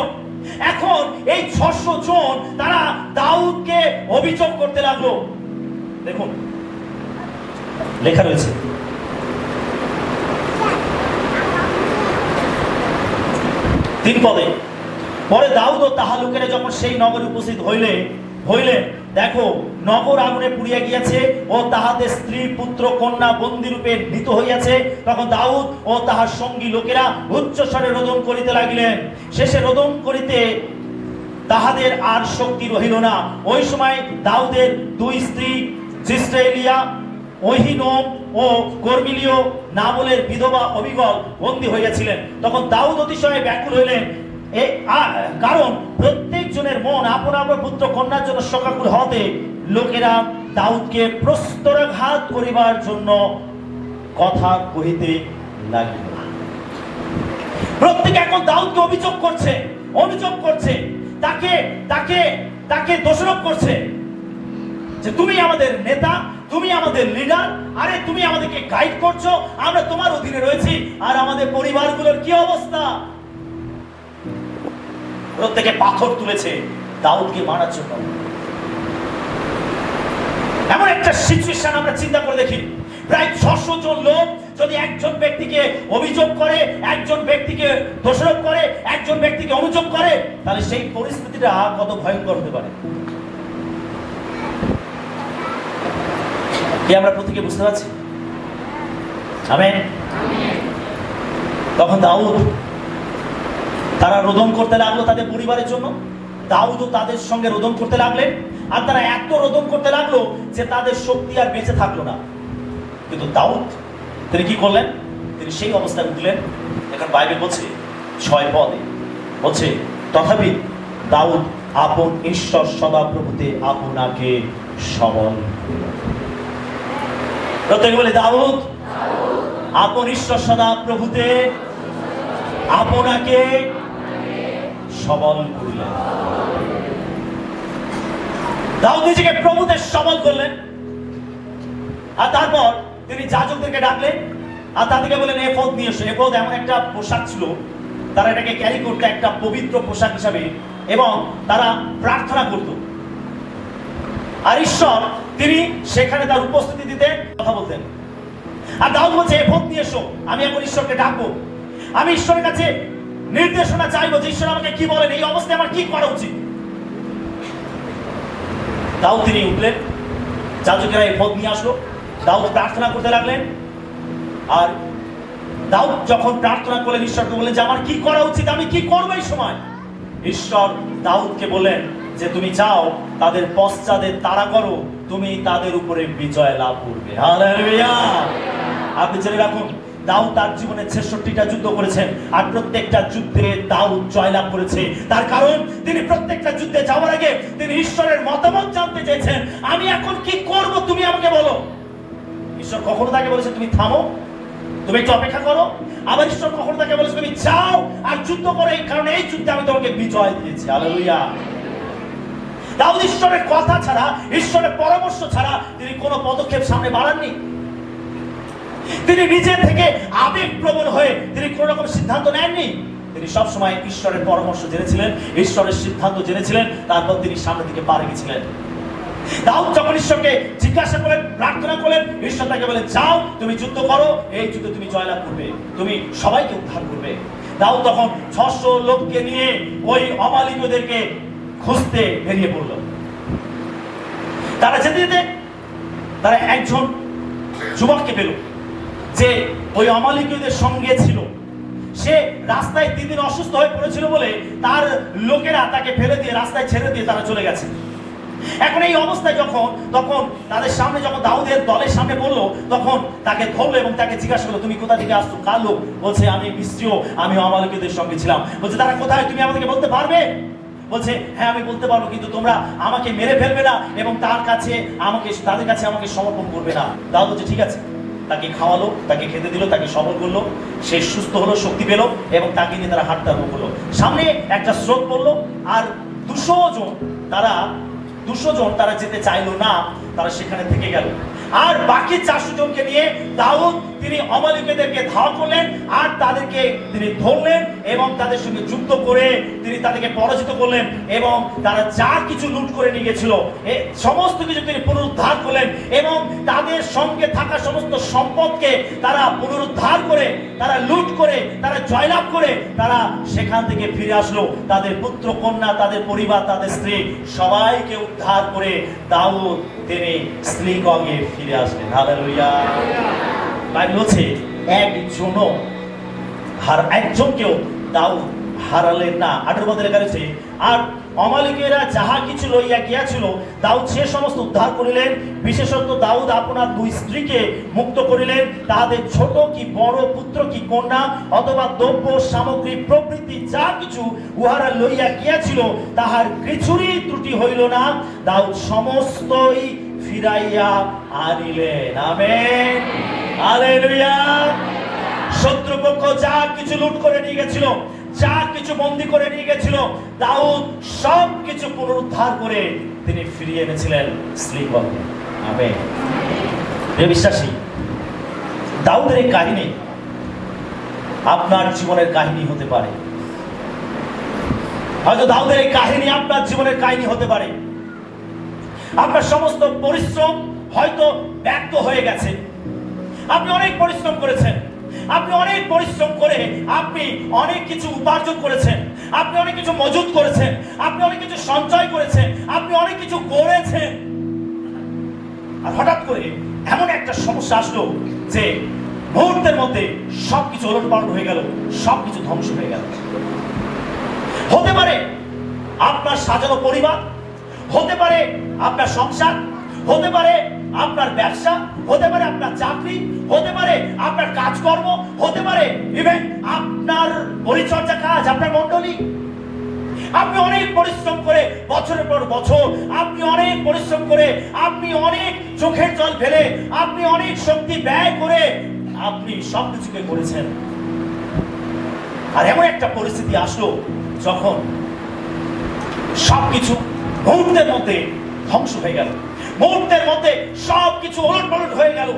এখন এই 600 জন তারা দাউদকে অভিযোগ করতে লাগলো। দেখুন লেখা রয়েছে, তিন পদে, পরে দাউদ ও তাহার লোকেরা যখন সেই নগরে উপস্থিত হইলেন, দেখো নগর আগুনে পুড়িয়া গিয়াছে ও তাহাদের স্ত্রী পুত্র কন্যা বন্দী রূপে নিত হইয়াছে। তখন দাউদ ও তাহার সঙ্গী লোকেরা উচ্চ স্বরে রোদন করিতে লাগিলেন। শেষে রোদন করিতে তাহাদের আর শক্তি রহিল না। ওই সময় দাউদের দুই স্ত্রী জিস্রায়েলিয়া ওহিনোম ও কর্মিলীয় নাবলের বিধবা অবিগল বন্দী হইয়াছিলেন। তখন দাউদ অতিশয় ব্যাকুল হইলেন, কারণ প্রত্যেক জনের মন আপন আপন পুত্র কন্যার জন্য শোকাকুল হতে লোকেরা দাউদকে প্রস্তরাঘাত করিবার জন্য কথা কহিতে লাগিল। প্রত্যেকে এখন দাউদকে অভিযোগ করছে, তাকে দোষারোপ করছে যে তুমি আমাদের নেতা, তুমি আমাদের লিডার, আরে তুমি আমাদেরকে গাইড করছো, আমরা তোমার অধীনে রয়েছি, আর আমাদের পরিবারগুলোর কি অবস্থা। প্রত্যেকে পাথর তুলেছে দাউদকে মারার জন্য। এমন একটা সিচুয়েশন আমরা চিন্তা করে দেখি, প্রায় 600 জন লোক যদি একজন ব্যক্তিকে অভিযোগ করে, একজন ব্যক্তিকে দোষারোপ করে, একজন ব্যক্তিকে অনুযোগ করে, তাহলে সেই পরিস্থিতিটা কত ভয়ঙ্কর হতে পারে। কি আমরা প্রত্যেকে বুঝতে পারছি? আমেন। তখন দাউদ তারা রোদন করতে লাগলো তাদের পরিবারের জন্য। দাউদও তাদের সঙ্গে রোদন করতে লাগলেন, আর তারা এত রোদন করতে লাগলো যে তাদের শক্তি আর বেঁচে থাকলো না। কিন্তু দাউদ তিনি কি করলেন? তিনি সেই অবস্থায় উঠলেন। এখন বাইবেল বলছে 6 পদে বলছে, তথাপি দাউদ আপন ঈশ্বর সদাপ্রভুতে আপনাকে সবল। প্রত্যেকে বলে, দাউদ আপন ঈশ্বর সদাপ্রভুতে আপনাকে সবল করলেন। দাউদ নিজেকে প্রভুতে সবল করলেন। আর তারপর তিনি যাজকদেরকে ডাকলেন আর তাদেরকে বললেন, এফোদ নিয়ে এসো। এফোদ এমন একটা পোশাক ছিল, তারা এটাকে ক্যারি করতে একটা পবিত্র পোশাক হিসাবে, এবং তারা প্রার্থনা করত। আর ঈশ্বর তিনি সেখানে তার উপস্থিতি দিতেন, কথা বলতেন। আর দাউদ বলছে, এফোদ নিয়ে এসো, আমি এখন ঈশ্বরকে ডাকবো, আমি ঈশ্বরের কাছে নির্দেশনা চাইবো যে ঈশ্বর আমাকে কি বলেন, এই অবস্থায় আমার কি করা উচিত। দাউদ তিনি উঠলেন, যাজকেরা এফোদ নিয়ে আসলো, দাউদ প্রার্থনা করতে লাগলেন। আর দাউদ যখন প্রার্থনা করলেন, ঈশ্বরকে বললেন যে আমার কি করা উচিত, আমি কি করবো এই সময়। ঈশ্বর দাউদকে বললেন যে তুমি যাও, তাদের পশ্চাতে তাড়া করো, তুমি তাদের উপরে বিজয় লাভ করবে। হালেলুয়া। আপনি জেনে রাখুন, দাউদ তার জীবনে 66টা যুদ্ধ করেছেন, আর প্রত্যেকটা যুদ্ধে দাউদ জয়লাভ করেছে। তার কারণ তিনি প্রত্যেকটা যুদ্ধে যাওয়ার আগে তিনি ঈশ্বরের মতামত জানতে চেয়েছেন। আমি এখন কি করব, তুমি আমাকে বলো। ঈশ্বর কখনো তাকে বলেছে তুমি থামো, তুমি একটু অপেক্ষা করো। আবার ঈশ্বর কখনো তাকে বলেছে তুমি যাও আর যুদ্ধ করো, এই কারণে এই যুদ্ধে আমি তোমাকে বিজয় দিয়েছি। হালেলুয়া। দাউদ ঈশ্বরের কথা ছাড়া, ঈশ্বরের পরামর্শ ছাড়া তিনি কোনো পদক্ষেপ সামনে বাড়াননি। তিনি নিজে থেকে আবেগপ্রবণ হয়ে তিনি কোন রকম সিদ্ধান্ত নেননি। তিনি সবসময় ঈশ্বরের পরামর্শ জেনেছিলেন, ঈশ্বরের সিদ্ধান্ত জেনেছিলেন, তারপর তিনি সামনের দিকে পা রেখেছিলেন। দাউদ যখন ঈশ্বরকে জিজ্ঞাসা করলেন, প্রার্থনা করলেন, ঈশ্বর তাকে বলেন যাও তুমি যুদ্ধ করো, এই যুদ্ধে তুমি জয়লাভ করবে, তুমি সবাইকে উদ্ধার করবে। দাউদ তখন 600 লোককে নিয়ে ওই অমালিকদেরকে খুঁজতে বেরিয়ে পড়ল। তারা যেতে যেতে তারা একজন যুবককে পেল যে ওই অমালিকদের সঙ্গে ছিল। সে রাস্তায় 3 দিন অসুস্থ হয়ে পড়েছিল বলে তার লোকেরা তাকে ফেলে দিয়ে রাস্তায় ছেড়ে দিয়ে তারা চলে গেছে। এখন এই অবস্থায় তখন তাদের সামনে যখন দাউদের দলের সামনে বললো, তখন তাকে ধরলো এবং তাকে জিজ্ঞাসা করলো তুমি কোথা থেকে আসছো, কার লোক? বলছে আমি মিস্ত্রিও, আমি অমালিকদের সঙ্গে ছিলাম। বলছে তারা কোথায়, তুমি আমাদেরকে বলতে পারবে? বলছে হ্যাঁ আমি বলতে পারবো, কিন্তু তোমরা আমাকে মেরে ফেলবে না এবং তাদের কাছে আমাকে সমর্পণ করবে না। দাউদ বলছে ঠিক আছে। তাকে খাওয়ালো, তাকে খেতে দিল, তাকে সবল করলো, সে সুস্থ হলো, শক্তি পেল এবং তাকে নিয়ে তারা হাঁটতে আরম্ভ করলো। সামনে একটা স্রোত পড়লো আর 200 জন তারা যেতে চাইলো না, তারা সেখানে থেকে গেল। আর বাকি 400 জনকে নিয়ে দাউদ তিনি অমালিকদেরকে ধাওয়া করলেন আর তাদেরকে তিনি ধরলেন এবং তাদের সঙ্গে যুদ্ধ করে তিনি তাদেরকে পরাজিত করলেন এবং তারা যা কিছু লুট করে নিয়ে গেছিল সমস্ত কিছু তিনি পুনরুদ্ধার করলেন এবং তাদের সঙ্গে থাকা সমস্ত সম্পদকে তারা পুনরুদ্ধার করে, তারা লুট করে, তারা জয়লাভ করে তারা সেখান থেকে ফিরে আসলো। তাদের পুত্র কন্যা, তাদের পরিবার, তাদের স্ত্রী সবাইকে উদ্ধার করে দাউদ তিনি শ্রীগঙ্গে ফিরে আসলেন। হালেলুয়া। বাইবেল বলছে একজনকেও দাউদ হারালেন না। 18 পদে লেখা রয়েছে আর অমালিকেরা যাহা কিছু লইয়া গিয়াছিল দাউদ সে সমস্ত উদ্ধার করিলেন। বিশেষত দাউদ আপনার 2 স্ত্রীকে মুক্ত করিলেন, তাহাদের ছোট কি বড়, পুত্র কি কন্যা অথবা দ্রব্য সামগ্রী প্রভৃতি যা কিছু উহারা লইয়া গিয়াছিল তাহার কিছুরই ত্রুটি হইল না। দাউদ সমস্তই ফিরাইয়া আনিলেন। আমেন। হালেলুয়া। শত্রুপক্ষ যা কিছু লুট করে নিয়ে গেছিল, যা কিছু বন্দী করে নিয়ে গেছিল, দাউদ সব কিছু পুনরুদ্ধার করে তিনি ফিরিয়ে এনেছিলেন শ্রীগঙ্গে। আমেন। প্রিয় বিশ্বাসী, দাউদের এই কাহিনী আপনার জীবনের কাহিনী হতে পারে। হয়তো দাউদের এই কাহিনী আপনার জীবনের কাহিনী হতে পারে। আপনার সমস্ত পরিশ্রম হয়তো ব্যর্থ হয়ে গেছে। আপনি অনেক পরিশ্রম করেছেন, আপনি অনেক পরিশ্রম করে আপনি অনেক কিছু উপার্জন করেছেন, আপনি অনেক কিছু মজুত করেছেন, আপনি অনেক কিছু সঞ্চয় করেছেন, আপনি অনেক কিছু গড়েছেন। আর হঠাৎ করে এমন একটা সমস্যা আসলো যে মুহূর্তের মধ্যে সবকিছু ওলটপালট হয়ে গেল, সবকিছু ধ্বংস হয়ে গেল। হতে পারে আপনার সাজানো পরিবার, হতে পারে আপনার সংসার, হতে পারে আপনার ব্যবসা, হতে পারে আপনার চাকরি, হতে পারে আপনার কাজকর্ম, হতে পারে ইভেন আপনার পরিচর্যা কাজ, আপনার মণ্ডলী। আপনি অনেক পরিশ্রম করে বছরের পর বছর, আপনি অনেক পরিশ্রম করে, আপনি অনেক চোখের জল ফেলে, আপনি অনেক শক্তি ব্যয় করে আপনি সবকিছুকে করেছেন। আর এমন একটা পরিস্থিতি আসলো যখন সবকিছু মুহূর্তের মধ্যে ধ্বংস হয়ে গেল, মুহূর্তের মধ্যে সবকিছু ওলটপালট হয়ে গেল।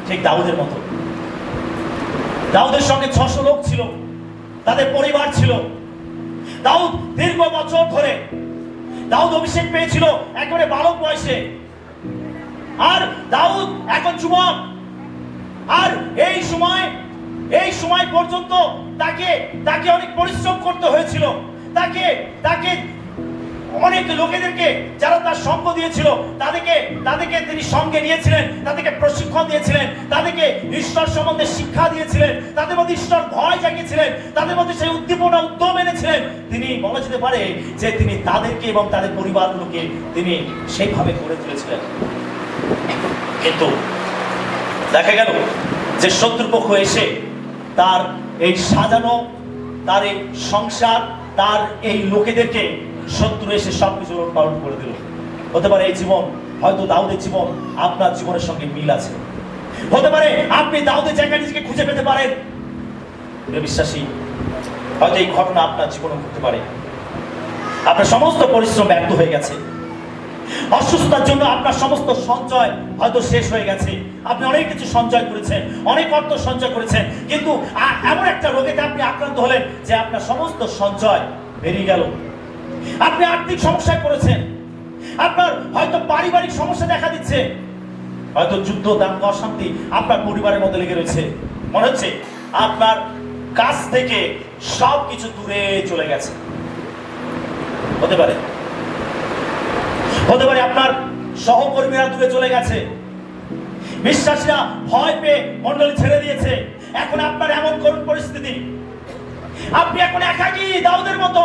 ঠিক দাউদের মতো। দাউদের সঙ্গে 600 লোক ছিল, তাদের পরিবার ছিল। দাউদ দীর্ঘ বছর ধরে, দাউদ অভিষেক পেয়েছিল একেবারে বালক বয়সে, আর দাউদ এখন যুবক। আর এই সময় পর্যন্ত তাকে অনেক পরিশ্রম করতে হয়েছিল। তাকে অনেক লোকেদেরকে যারা তার সঙ্গ দিয়েছিল তাদেরকে তিনি সঙ্গে নিয়েছিলেন, তাদেরকে প্রশিক্ষণ দিয়েছিলেন, তাদেরকে ঈশ্বর সম্বন্ধে শিক্ষা দিয়েছিলেন, তাদের মধ্যে ঈশ্বর ভয় জাগিয়েছিলেন, তাদের মধ্যে সেই উদ্দীপনা উদ্যম এনেছিলেন। তিনি বলা যেতে পারে যে তিনি তাদেরকে এবং তাদের পরিবারগুলোকে তিনি সেইভাবে গড়ে তুলেছিলেন। কিন্তু দেখা গেল যে শত্রুপক্ষ এসে তার এই সাজানো, তার এই সংসার, তার এই লোকেদেরকে শত্রু এসে সবকিছু পালন করে দিল। হতে পারে এই জীবন, হয়তো দাউদের জীবন আপনার জীবনের সঙ্গে মিল আছে। হতে পারে আপনি দাউদের জায়গায় নিজেকে খুঁজে পেতে পারেন। বিশ্বাসী, হয়তো এই ঘটনা আপনার জীবনে ঘটতে পারে। আপনার সমস্ত পরিশ্রম ব্যর্থ হয়ে গেছে, অসুস্থতার জন্য আপনার সমস্ত সঞ্চয় হয়তো শেষ হয়ে গেছে। আপনি অনেক কিছু সঞ্চয় করেছেন, অনেক অর্থ সঞ্চয় করেছেন, কিন্তু এমন একটা রোগেতে আপনি আক্রান্ত হলেন যে আপনার সমস্ত সঞ্চয় বেরিয়ে গেল। আপনি আর্থিক সমস্যায় পড়েছেন, আপনার হয়তো পারিবারিক সমস্যা দেখা দিচ্ছে, হয়তো যুদ্ধ, দাঙ্গা, অশান্তি আপনার পরিবারের মধ্যে লেগে রয়েছে। মনে হচ্ছে আপনার কাছ থেকে সবকিছু দূরে চলে গেছে। হতে পারে আপনার সহকর্মীরা দূরে চলে গেছে, বিশ্বাসীরা ভয় পেয়ে মণ্ডলী ছেড়ে দিয়েছে। এখন আপনার এমন করুণ পরিস্থিতি, আপনি এখন একাকী দাউদের মতো,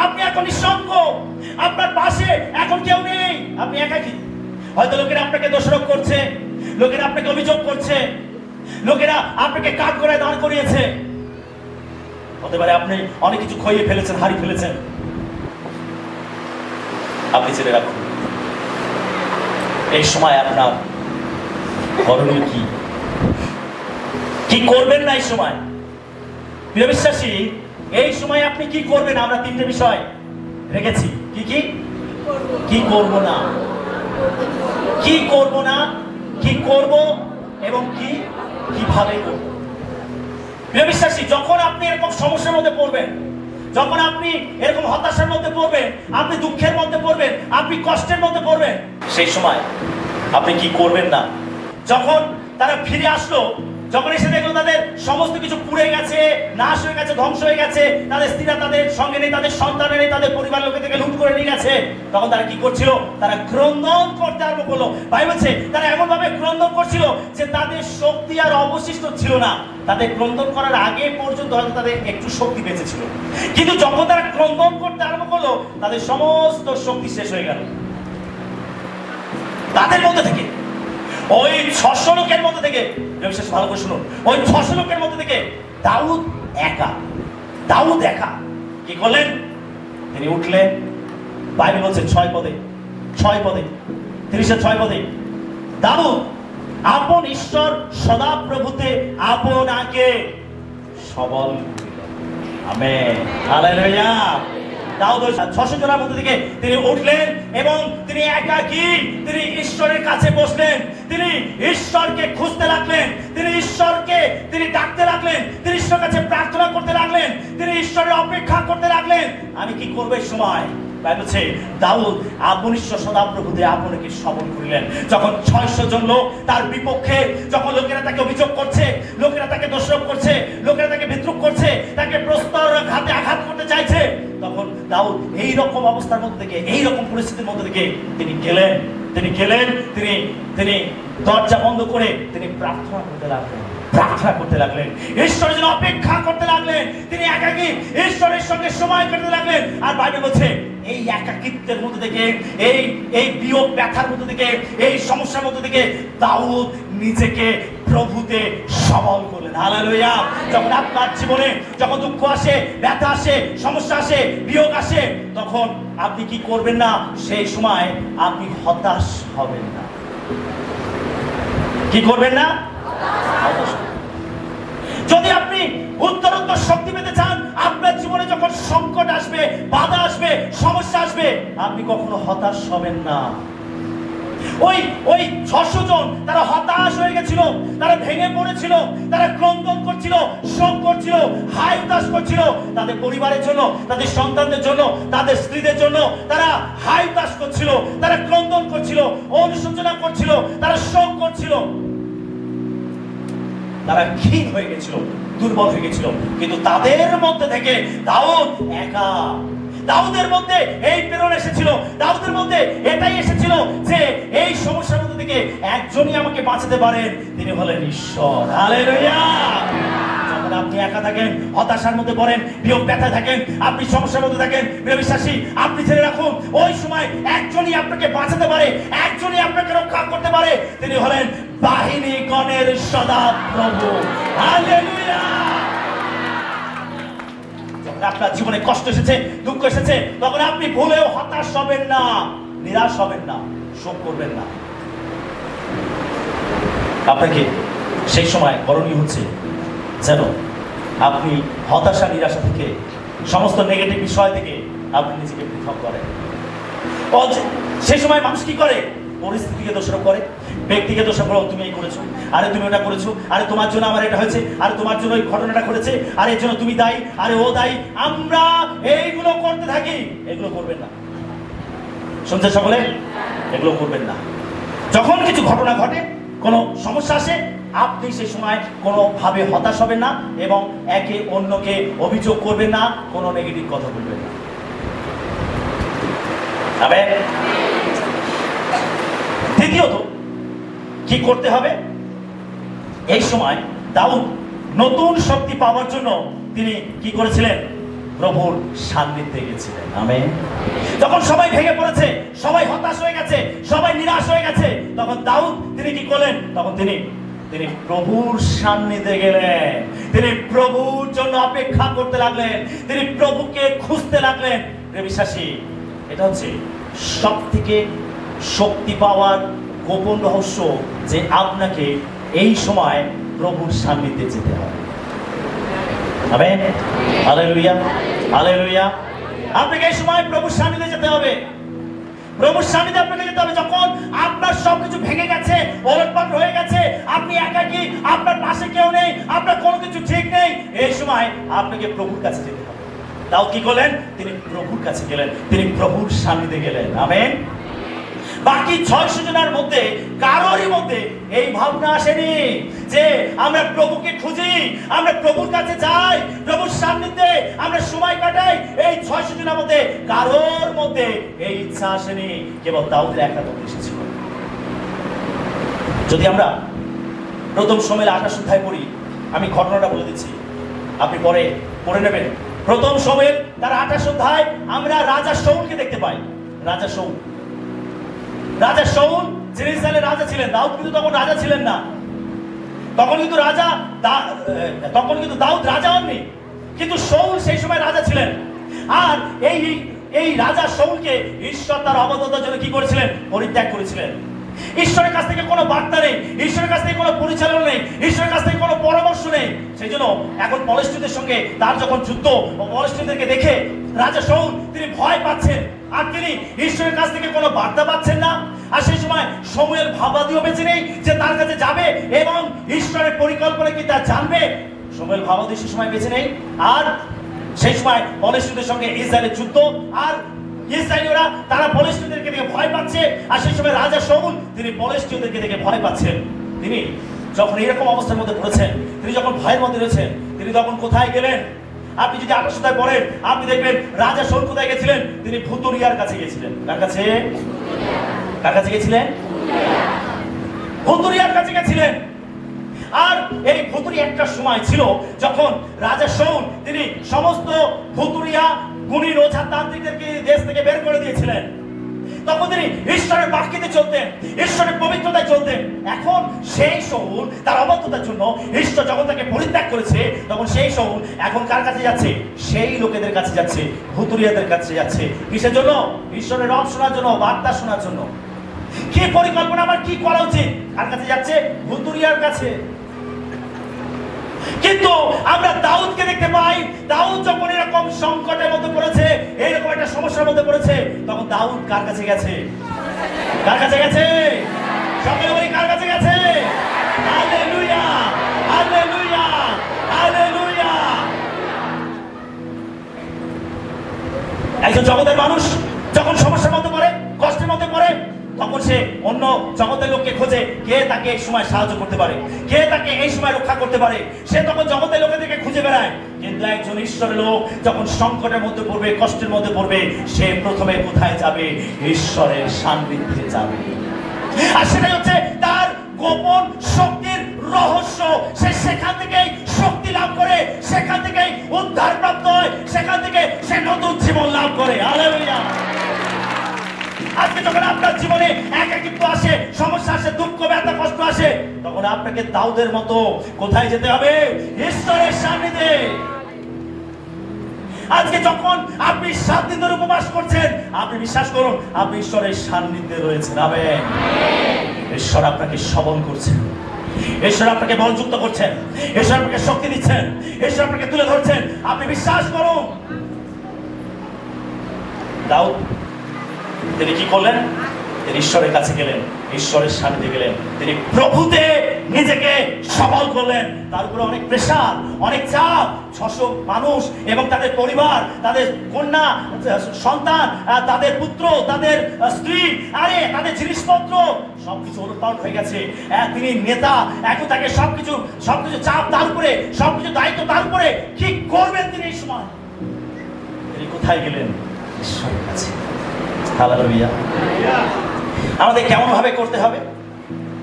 আপনি এখন নিঃসঙ্গ, আপনার পাশে এখন কেউ নেই, আপনি একাকী। হয়তো লোকেরা আপনাকে দোষারোপ করছে, লোকেরা আপনাকে অভিযোগ করছে, লোকেরা আপনাকে কাঠ করে দাঁড় করিয়েছে। হতে পারে আপনি অনেক কিছু খইয়ে ফেলেছেন, হারিয়ে ফেলেছেন। আপনি জেনে রাখুন, এই সময় আপনার করণীয় কি করবেন না এই সময়? প্রিয় বিশ্বাসী, এই সময় আপনি কি করবেন? আমরা তিনটে বিষয় রেখেছি। কি করব না, কি করব না, কি করব এবং কিভাবে করব। প্রিয় বিশ্বাসী, যখন আপনি এরকম সমস্যার মধ্যে পড়বেন, যখন আপনি এরকম হতাশার মধ্যে পড়বেন, আপনি দুঃখের মধ্যে পড়বেন, আপনি কষ্টের মধ্যে পড়বেন, সেই সময় আপনি কি করবেন না? যখন তারা ফিরে আসলো, যখন এসে দেখলো তাদের সমস্ত কিছু পুড়ে গেছে, নাশ হয়ে গেছে, ধ্বংস হয়ে গেছে, তাদের স্ত্রীরা তাদের সঙ্গে নেই, তাদের সন্তান নেই, তাদের পরিবার লোকে থেকে লুট করে নিয়ে গেছে, তখন তারা কি করছিল? তারা ক্রন্দন করতে আরম্ভ করলো। ভাই বলছে তারা এমন ভাবে ক্রন্দন করছিল যে তাদের শক্তি আর অবশিষ্ট ছিল না। তাদের ক্রন্দন করার আগে পর্যন্ত হয়তো তাদের একটু শক্তি বেঁচে ছিল, কিন্তু যখন তারা ক্রন্দন করতে আরম্ভ করলো, তাদের সমস্ত শক্তি শেষ হয়ে গেল। তাদের মধ্যে থেকে, ওই 600 লোকের মধ্যে থেকে, বিশেষ ভালো করে শুনুন, ওই 600 লোকের মধ্যে থেকে দাউদ একা কি করলেন? তিনি উঠলেন। বাইবেল বলছে 6 পদে 30-6 পদে, দাউদ আপন ঈশ্বর সদাপ্রভুতে আপনাকে সবল করিলেন। Amen, hallelujah. দাউদ 600 জনের মধ্যে থেকে তিনি উঠলেন এবং তিনি একাকী, তিনি ঈশ্বরের কাছে বসলেন, তিনি ঈশ্বরকে খুঁজতে লাগলেন, তিনি ঈশ্বরকে ডাকতে লাগলেন, তিনি ঈশ্বরের কাছে প্রার্থনা করতে লাগলেন, তিনি ঈশ্বরের অপেক্ষা করতে লাগলেন। আমি কি করব এই সময়? বলছে দাউদ আপন ঈশ্বর সদাপ্রভুতে আপনাকে সবল করিলেন। যখন 600 জন লোক তার বিপক্ষে, যখন লোকেরা তাকে অভিযোগ করছে, লোকেরা তাকে দোষারোপ করছে, লোকেরা তাকে বিদ্রুপ করছে, তাকে প্রস্তর ঘাতে আঘাত করতে চাইছে, তখন দাউদ এই রকম অবস্থার মধ্যে থেকে, এই রকম পরিস্থিতির মধ্যে থেকে তিনি গেলেন, তিনি দরজা বন্ধ করে তিনি প্রার্থনা করতে লাগলেন, ঈশ্বরের জন্য অপেক্ষা করতে লাগলেন, তিনি একাকী ঈশ্বরের সঙ্গে সময় কাটাতে লাগলেন। আর বাইবেল বলছে এই একাকিত্বের মধ্যে থেকে, এই বিয়োগ ব্যথার মধ্যে থেকে, এই সমস্যার মধ্যে থেকে দাউদ নিজেকে প্রভুতে সবল করলেন। হালেলুয়া। যখন আপনার জীবনে যখন দুঃখ আসে, ব্যথা আসে, সমস্যা আসে, বিয়োগ আসে, তখন আপনি কি করবেন না? সেই সময় আপনি হতাশ হবেন না। কি করবেন না? যদি আপনি উত্তরোত্তর শক্তি পেতে চান, আপনার জীবনে যখন সংকট আসবে, বাধা আসবে, সমস্যা আসবে, আপনি কখনো হতাশ হবেন না। ওই 600 জন তারা হতাশ হয়ে গেছিল, তারা ভেঙে পড়েছিল, তারা ক্রন্দন করছিল, শোক করছিল, হায় উদাস করছিল, তাদের পরিবারের জন্য, তাদের সন্তানদের জন্য, তাদের স্ত্রীদের জন্য তারা হায় উদাস করছিল, তারা ক্রন্দন করছিল, অনুশোচনা করছিল, তারা শোক করছিল, তারা ক্ষীণ হয়ে গেছিল, দুর্বল হয়ে গেছিল। কিন্তু তাদের মধ্যে থেকে দাউদ একা, দাউদের মধ্যে এই প্রেরণা এসেছিল, দাউদের মধ্যে এটাই এসেছিল যে এই সমস্যার মধ্যে থেকে একজনই আমাকে বাঁচাতে পারেন, তিনি হলেন ঈশ্বর। হালেলুয়া। যখন আপনি একা থাকেন, হতাশার মধ্যে পড়েন, বিয়োগ ব্যথা থাকেন, আপনি সমস্যার মধ্যে থাকেন, প্রিয় বিশ্বাসী, আপনি জেনে রাখুন ওই সময় একজনই আপনাকে বাঁচাতে পারে, একজনই আপনাকে রক্ষা করতে পারে, তিনি হলেন বাহিনীগণের সদাপ্রভু। হালেলুয়া। যখন আপনার জীবনে কষ্ট এসেছে, দুঃখ এসেছে, তখন আপনি ভুলেও হতাশ হবেন না, নিরাশ হবেন না, শোক করবেন না। আপনাকে সেই সময় করণীয় হচ্ছে যেন আপনি হতাশা নিরাশা থেকে, সমস্ত নেগেটিভ বিষয় থেকে আপনি নিজেকে পৃথক করেন। সেই সময় মানুষ কি করে? পরিস্থিতিকে দোষারোপ করে, ব্যক্তিকে দোষারোপ করে, তুমি এই করেছো, আরে তুমি ওটা করেছো, আরে তোমার জন্য আমার এটা হয়েছে, আরে তোমার জন্য ওই ঘটনাটা ঘটেছে, আরে এর জন্য তুমি দায়ী, আরে ও দায়ী। আমরা এইগুলো করতে থাকি। এগুলো করবেন না, শুনছে সকলে? এগুলো করবেন না। যখন কিছু ঘটনা ঘটে, কোনো সমস্যা আসে, আপনি সেই সময় কোনোভাবে হতাশ হবেন না এবং একে অন্যকে অভিযোগ করবেন না, কোনো নেগেটিভ কথা বলবেন না। দ্বিতীয়ত কি করতে হবে? এই সময় দাউদ নতুন শক্তি পাওয়ার জন্য তিনি কি করেছিলেন? প্রভুর সান্নিধ্যে গেছিলেন। আমেন। যখন সবাই ভেঙে পড়েছে, সবাই হতাশ হয়ে গেছে, সবাই নিরাশ হয়ে গেছে, তখন দাউদ তিনি কি করলেন? তখন তিনি প্রভুর সান্নিধ্যে গেলেন। তিনি প্রভুর জন্য অপেক্ষা করতে লাগলেন, তিনি প্রভুকে খুঁজতে লাগলেন। বিশ্বাসী, এটা হচ্ছে সব থেকে শক্তি পাওয়ার গোপন রহস্য, যে আপনাকে এই সময় প্রভুর সান্নিধ্যে যেতে হবে। আমেন। Hallelujah, hallelujah. আপনাকে এই সময় প্রভুর সান্নিধ্যে যেতে হবে। প্রভুর সান্নিধ্যে আপনাকে যেতে হবে যখন আপনার সবকিছু ভেঙে গেছে, ওলটপালট হয়ে গেছে, আপনি একাকী, আপনার পাশে কেউ নেই, আপনার কোনো কিছু ঠিক নেই। এই সময় আপনাকে প্রভুর কাছে যেতে হবে। দাউদ কি করলেন? তিনি প্রভুর কাছে গেলেন, তিনি প্রভুর সান্নিধ্যে গেলেন। আমেন। বাকি 600 জনের মধ্যে কারোরই মধ্যে এই ভাবনা আসেনি যে আমরা প্রভুকে খুঁজি, আমরা প্রভুর কাছে যাই, প্রভুর সান্নিধ্যে আমরা সময় কাটাই। এই 600 জনের মধ্যে কারোর মধ্যে এই ইচ্ছা আসেনি, কেবল দাউদের একান্ত এসেছিল। যদি আমরা প্রথম সময়ের 28 অধ্যায় পড়ি, আমি ঘটনাটা বলে দিচ্ছি, আপনি পরে পড়ে নেবেন। প্রথম সময়ের তার 28 অধ্যায় আমরা রাজা শাউলকে দেখতে পাই। রাজা শাউল যিনি ইসরায়েলের রাজা ছিলেন। দাউদ কিন্তু তখন রাজা ছিলেন না। তখন কিন্তু দাউদ রাজা হননি, কিন্তু শাউল সেই সময় রাজা ছিলেন। আর এই রাজা শাউলকে ঈশ্বর তার অবতারতার জন্য কি করেছিলেন? পরিত্যাগ করেছিলেন। ঈশ্বরের কাছ থেকে কোনো বার্তা নেই, ঈশ্বরের কাছ থেকে কোনো পরিচালনা নেই, ঈশ্বরের কাছ থেকে কোনো পরামর্শ নেই। সেই জন্য এখন ফিলিস্তিনদের সঙ্গে তার যখন যুদ্ধ, ফিলিস্তিনদেরকে দেখে রাজা শাউল তিনি ভয় পাচ্ছেন, আর তিনি ঈশ্বরের কাছ থেকে কোনো বার্তা পাচ্ছেন না। আর সেই সময় শমূয়েল ভাবাদিও বেঁচে নেই যে তার কাছে যাবে এবং ঈশ্বরের পরিকল্পনা কি তা জানবে। শমূয়েল ভাবাদি সেই সময় বেঁচে নেই। আর সেই সময় ফিলিস্তিনদের সঙ্গে ইসরায়েলের যুদ্ধ, আর ইসরায়েলীয়রা তারা ফিলিস্তিনদেরকে দেখে ভয় পাচ্ছে। আর সেই সময় রাজা শাউল তিনি ফিলিস্তিনদেরকে দেখে ভয় পাচ্ছেন। তিনি যখন এরকম অবস্থার মধ্যে পড়েছেন, তিনি যখন ভয়ের মধ্যে রয়েছেন, তিনি তখন কোথায় গেলেন? আপনি যদি 28 অধ্যায় পড়েন, আপনি দেখবেন রাজা শাউল কোথায় গেছিলেন? তিনি ভুতুরিয়ার কাছে গেছিলেন। কার কাছে? কার কাছে গেছিলেন? ভুতুরিয়ার কাছে গেছিলেন। আর এই ভুতুরিয়া একটা সময় ছিল যখন রাজা শাউল তিনি সমস্ত ভুতুরিয়া, গুণী, ওঝা, তান্ত্রিকদেরকে দেশ থেকে বের করে দিয়েছিলেন। তখন তিনি ঈশ্বরের বাক্যতে চলতেন, ঈশ্বরের পবিত্রতায় চলতেন। এখন সেই শাউল তার অবদ্ধতার জন্য ঈশ্বর যখন তাকে পরিত্যাগ করেছে, তখন সেই শাউল এখন কার কাছে যাচ্ছে? সেই লোকেদের কাছে যাচ্ছে, ভুতুরিয়াদের কাছে যাচ্ছে। কিসের জন্য? ঈশ্বরের রব শোনার জন্য, বার্তা শোনার জন্য। কি পরিকল্পনা আমার কি করা উচিত? কার কাছে যাচ্ছে? ভুতুরিয়ার কাছে। কিন্তু আমরা দাউদকে দেখতে পাই, দাউদ যখন এরকম সংকটের মধ্যে পড়েছে, এরকম একটা সমস্যার মধ্যে পড়েছে, তখন দাউদ কার কাছে গেছে? কার কাছে গেছে? সকলে বলি কার কাছে গেছে? Hallelujah, hallelujah, hallelujah. একজন জগতের মানুষ যখন সমস্যার মধ্যে পড়ে, কষ্টের মধ্যে পড়ে, তখন সে অন্য জগতের লোককে খোঁজে, কে তাকে এই সময় সাহায্য করতে পারে, কে তাকে এই সময় রক্ষা করতে পারে। সে তখন জগতের লোকেদেরকে খুঁজে বেড়ায়। কিন্তু একজন ঈশ্বরের লোক যখন সংকটের মধ্যে পড়বে, কষ্টের মধ্যে পড়বে, সে প্রথমে কোথায় যাবে? ঈশ্বরের সান্নিধ্যে যাবে। আর সেটাই হচ্ছে তার গোপন শক্তির রহস্য সে সেখান থেকেই শক্তি লাভ করে, সেখান থেকেই উদ্ধার প্রাপ্ত হয়, সেখান থেকে সে নতুন জীবন লাভ করে। হালেলুয়া। আজকে যখন আপনার জীবনে একাকিত্ব আসে, সমস্যা আসে, দুঃখ ব্যথা কষ্ট আসে, তখন আপনাকে দাউদের মতো কোথায় যেতে হবে? ঈশ্বরের সান্নিধ্যে। আজকে যখন আপনি 7 দিন ধরে উপবাস করছেন, আপনি বিশ্বাস করুন আপনি ঈশ্বরের সান্নিধ্যে রয়েছেন। আমেন। ঈশ্বর আপনাকে সবল করছেন, ঈশ্বর আপনাকে বলযুক্ত করছেন, ঈশ্বর আপনাকে শক্তি দিচ্ছেন, ঈশ্বর আপনাকে তুলে ধরছেন। আপনি বিশ্বাস করুন। দাউদ তিনি কি করলেন? তিনি ঈশ্বরের কাছে গেলেন, ঈশ্বরের সান্নিধ্যে গেলেন, তিনি প্রভুতে নিজেকে সবল করলেন। তার উপরে অনেক প্রেসার, অনেক চাপ, 600 মানুষ এবং তাদের পরিবার, তাদের কন্যা সন্তান, তাদের পুত্র, তাদের স্ত্রী, আরে তাদের জিনিসপত্র সবকিছু ওলটপালট হয়ে গেছে। তিনি নেতা, এখন তাকে সবকিছু চাপ তার উপরে, সবকিছু দায়িত্ব তার উপরে। কি করবেন তিনি এই সময়? তিনি কোথায় গেলেন? ঈশ্বরের কাছে। হালেলুয়া। আমাদের কেমন ভাবে করতে হবে?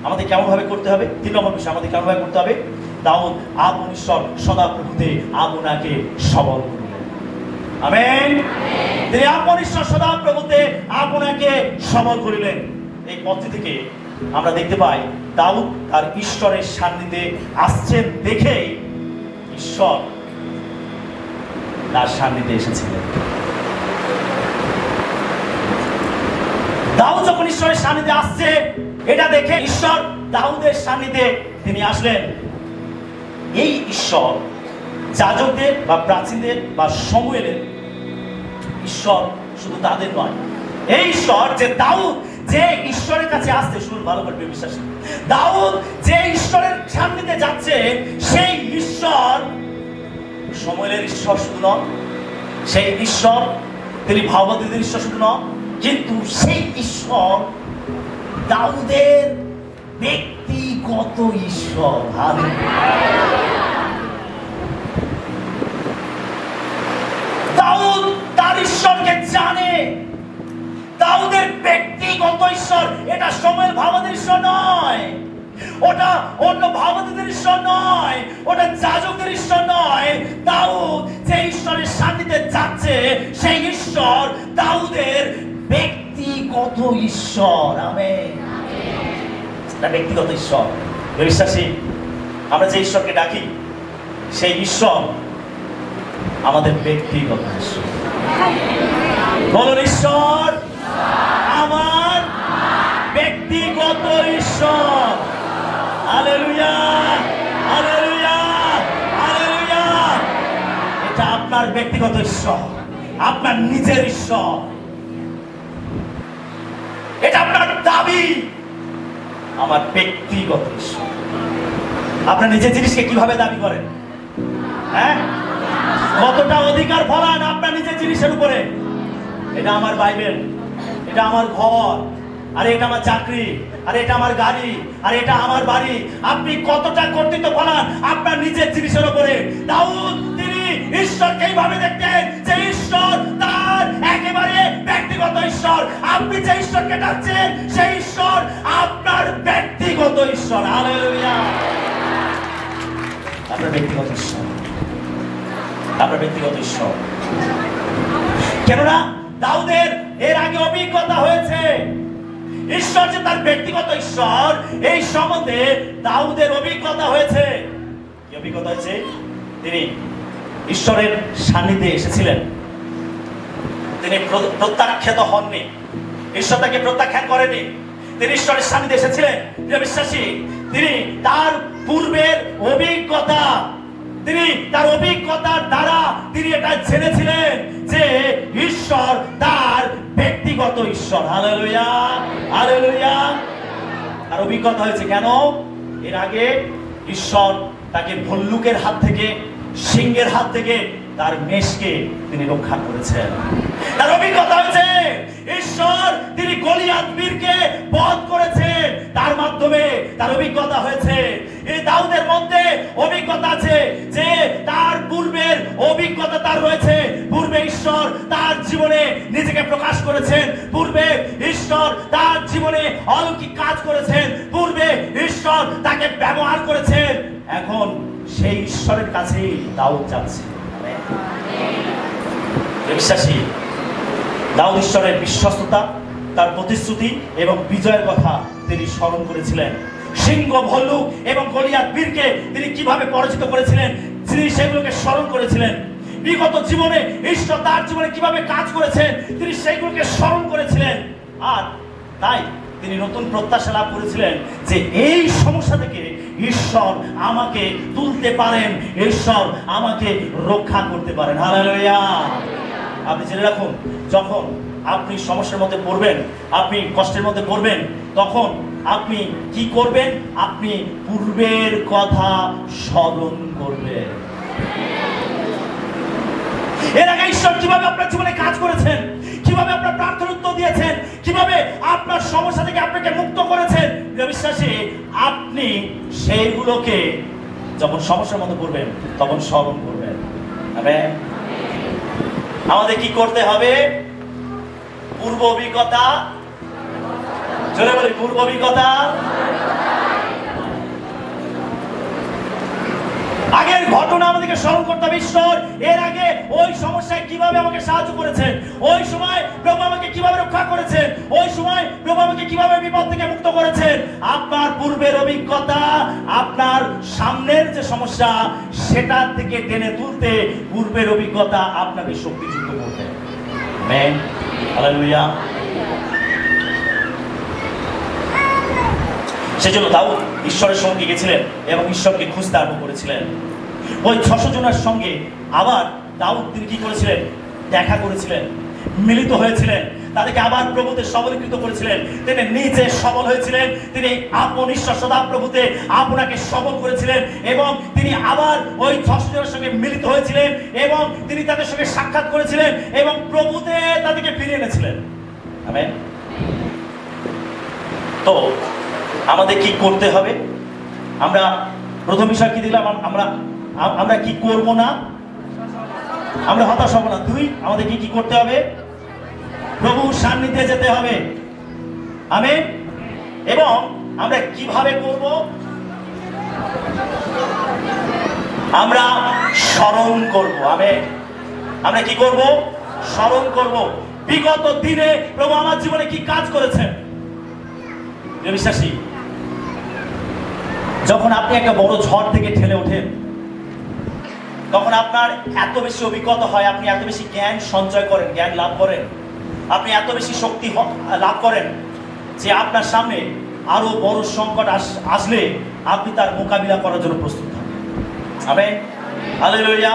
আমাদের কেমন ভাবে করতে হবে? 3 নম্বর বিষয়, আমাদের কেমন ভাবে করতে হবে? দাউদ আপন ঈশ্বর সদাপ্রভুতে আপনাকে সবল করলেন। আমেন। তিনি আপন ঈশ্বর সদাপ্রভুতে আপনাকে সবল করিলেন। এই পথ থেকে আমরা দেখতে পাই দাউদ তার ঈশ্বরের সান্নিধ্যে আসছেন দেখেই ঈশ্বর তার সান্নিধ্যে এসেছিলেন। দাউদ যখন ঈশ্বরের সান্নিধ্যে আসছে, এটা দেখে ঈশ্বর দাউদের সান্নিধ্যে তিনি আসলেন। এই ঈশ্বর যাজকদের বা প্রাচীনদের বা সমুয়েলের ঈশ্বর শুধু তাদের নয়। এই ঈশ্বর যে দাউদ যে ঈশ্বরের কাছে আসছে, শুনুন ভালো করে বিশ্বাস, দাউদ যে ঈশ্বরের সান্নিধ্যে যাচ্ছে, সেই ঈশ্বর সমুয়েলের ঈশ্বর শুধু নন, সেই ঈশ্বর তিনি ভাববাদীদের ঈশ্বর শুধু নন, কিন্তু সেই ঈশ্বর দাউদের ব্যক্তিগত ঈশ্বর। দাউদ তার ঈশ্বরকে জানে, দাউদের ব্যক্তিগত ঈশ্বর। এটা সময়ের ভাববাদীর ঈশ্বর নয়, ওটা অন্য ভাববাদীদের ঈশ্বর নয়, ওটা যাজকদের ঈশ্বর নয়। দাউদ যে ঈশ্বরের সান্নিধ্যে যাচ্ছে, সেই ঈশ্বর দাউদের ব্যক্তিগত ঈশ্বর। আমেন। ব্যক্তিগত ঈশ্বর। বিশ্বাসী, আমরা যে ঈশ্বরকে ডাকি, সেই ঈশ্বর আমাদের ব্যক্তিগত ঈশ্বর। বলুন, ঈশ্বর আমার ব্যক্তিগত ঈশ্বর। Hallelujah, hallelujah, hallelujah. এটা আপনার ব্যক্তিগত ঈশ্বর, আপনার নিজের ঈশ্বর। এটা আপনার দাবি, আমার ব্যক্তিগত ঈশ্বর। আপনার নিজের জিনিসকে কিভাবে দাবি করেন? হ্যাঁ, কতটা অধিকার ফলান আপনার নিজের জিনিসের উপরে? এটা আমার বাইবেল, এটা আমার ঘর, আরে এটা আমার চাকরি, আরে এটা আমার গাড়ি, আরে এটা আমার বাড়ি। আপনি কতটা কর্তৃত্ব ফলান আপনার নিজের জিনিসের উপরে? দাউদ তিনি ঈশ্বরকে এইভাবে দেখতেন যে ঈশ্বর তার একেবারে ব্যক্তিগত ঈশ্বর। আপনি যে ঈশ্বরকে ডাকছেন, সেই ঈশ্বর আপনার ব্যক্তিগত ঈশ্বর। হালেলুয়া। আপনার ব্যক্তিগত ঈশ্বর, আপনার ব্যক্তিগত ঈশ্বর। কেননা দাউদের এর আগে অভিজ্ঞতা হয়েছে ঈশ্বর যে তার ব্যক্তিগত ঈশ্বর, এই সম্বন্ধে দাউদের অভিজ্ঞতা হয়েছে। কি অভিজ্ঞতা হয়েছে? তিনি ঈশ্বরের সান্নিধ্যে এসেছিলেন, তিনি প্রত্যাখ্যাত হননি, ঈশ্বর তাকে প্রত্যাখ্যান করেনি। তিনি ঈশ্বরের সান্নিধ্যে এসেছিলেন। বিশ্বাসী, তিনি তার পূর্বের অভিজ্ঞতা, তিনি তার অভিজ্ঞতার দ্বারা তিনি এটা জেনেছিলেন যে ঈশ্বর তার ব্যক্তিগত ঈশ্বর। Hallelujah, hallelujah. আর অভিজ্ঞতা হয়েছে কেন? এর আগে ঈশ্বর তাকে ভল্লুকের হাত থেকে, সিংহের হাত থেকে তার মেষকে তিনি রক্ষা করেছেন। তার অভিজ্ঞতা হয়েছে ঈশ্বর তিনি গলিয়াত বীরকে বধ করেছেন, তার মাধ্যমে তার অভিজ্ঞতা হয়েছে। এই দাউদের মধ্যে অভিজ্ঞতা আছে যে তার পূর্বের অভিজ্ঞতা তার রয়েছে। পূর্বে ঈশ্বর তার জীবনে নিজেকে প্রকাশ করেছেন, পূর্বে ঈশ্বর তার জীবনে অলৌকিক কাজ করেছেন, পূর্বে ঈশ্বর তাকে ব্যবহার করেছেন, এখন সেই ঈশ্বরের কাছে দাউদ যাচ্ছে। বিশ্বাসী দাউদ ঈশ্বরের বিশ্বস্ততা, তার প্রতিশ্রুতি এবং বিজয়ের কথা তিনি স্মরণ করেছিলেন। সিংহ, ভল্লুক এবং গলিয়াত বীরকে তিনি কিভাবে পরাজিত করেছিলেন তিনি সেগুলোকে স্মরণ করেছিলেন। বিগত জীবনে ঈশ্বর তার জীবনে কিভাবে কাজ করেছেন তিনি সেগুলোকে স্মরণ করেছিলেন। আর তাই তিনি নতুন প্রত্যাশা লাভ করেছিলেন যে এই সমস্যা থেকে ঈশ্বর আমাকে তুলতে পারেন, ঈশ্বর আমাকে রক্ষা করতে পারেন। হালেলুয়া। আপনি জেনে রাখুন, যখন আপনি সমস্যার মধ্যে পড়বেন, আপনি কষ্টের মধ্যে পড়বেন, তখন আপনি কি করবেন? আপনি পূর্বের কথা স্মরণ করবেন। এর আগে ঈশ্বর কিভাবে আপনার জীবনে কাজ করেছেন, কিভাবে আপনার প্রার্থনার উত্তর দিয়েছেন, কিভাবে আপনার সমস্যা থেকে আপনাকে মুক্ত করেছেন, বিশ্বাসী আপনি সেইগুলোকে যখন সমস্যার মধ্যে পড়বেন তখন স্মরণ করবেন। আমাদের কি করতে হবে? পূর্ব অভিজ্ঞতা, চলে বলি পূর্ব অভিজ্ঞতা, আগের ঘটনা আমাদেরকে স্মরণ করতে হবে। ঈশ্বর এর আগে ওই সমস্যায় কিভাবে আমাকে সাহায্য করেছেন, ওই সময় প্রভু আমাকে কিভাবে রক্ষা করেছেন, ওই সময় প্রভু আমাকে কিভাবে বিপদ থেকে মুক্ত করেছেন। আপনার পূর্বের অভিজ্ঞতা আপনার সামনের যে সমস্যা সেটা থেকে টেনে তুলতে পূর্বের অভিজ্ঞতা আপনাকে শক্তিযুক্ত করবে। Amen, hallelujah. সেজন্য দাউদ ঈশ্বরের সঙ্গে গেছিলেন এবং ঈশ্বরকে খুঁজতে আরম্ভ করেছিলেন। ওই 600 জনের সঙ্গে আবার দাউদ তিনি কি করেছিলেন? দেখা করেছিলেন, মিলিত হয়েছিলেন, তাদেরকে আবার প্রভুতে সবলীকৃত করেছিলেন। তিনি নিজে সবল হয়েছিলেন, তিনি আপন ঈশ্বর সদাপ্রভুতে আপনাকে সবল করেছিলেন এবং তিনি আবার ওই 600 জনের সঙ্গে মিলিত হয়েছিলেন এবং তিনি তাদের সঙ্গে সাক্ষাৎ করেছিলেন এবং প্রভুতে তাদেরকে ফিরিয়ে এনেছিলেন। আমেন। তো আমাদের কি করতে হবে? আমরা প্রথম বিষয় কি দিলাম? আমরা কি করব না? আমরা হতাশ হব না। 2, আমাদের কি করতে হবে? প্রভুর সান্নিধ্যে যেতে হবে। আমেন। এবং আমরা কিভাবে করব? আমরা স্মরণ করব। আমেন। আমরা কি করব? স্মরণ করব বিগত দিনে প্রভু আমার জীবনে কি কাজ করেছেন। বিশ্বাসী, যখন আপনি একটা বড় ঝড় থেকে ঠেলে ওঠেন তখন আপনার এত বেশি অভিজ্ঞতা হয়, আপনি এত বেশি জ্ঞান সঞ্চয় করেন, জ্ঞান লাভ করেন, আপনি এত বেশি শক্তি লাভ করেন যে আপনার সামনে আরো বড় সংকট আসলে আপনি তার মোকাবিলা করার জন্য প্রস্তুত থাকেন। Amen, hallelujah.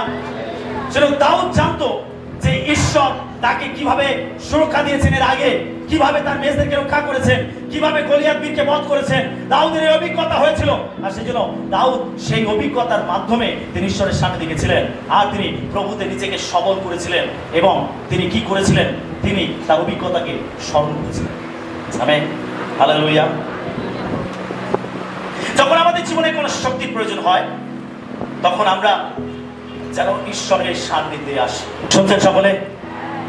সেরকম দাউদ জানতো যে ঈশ্বর তাকে কিভাবে সুরক্ষা দিয়েছেন, এর আগে কিভাবে তার মেজদেরকে রক্ষা করেছেন, কিভাবে গলিয়াত বীরকে বধ করেছেন। দাউদের এই অভিজ্ঞতা হয়েছিল আর সেজন্য দাউদ সেই অভিজ্ঞতার মাধ্যমে তিনি ঈশ্বরের সামনে গেছিলেন আর তিনি প্রভুতে নিজেকে সবল করেছিলেন এবং তিনি কি করেছিলেন? তিনি তার অভিজ্ঞতাকে স্মরণ করেছিলেন। Amen, hallelujah. যখন আমাদের জীবনে কোনো শক্তির প্রয়োজন হয় তখন আমরা যেন ঈশ্বরের সান্নিধ্যে আসি। শুনছেন সকলে?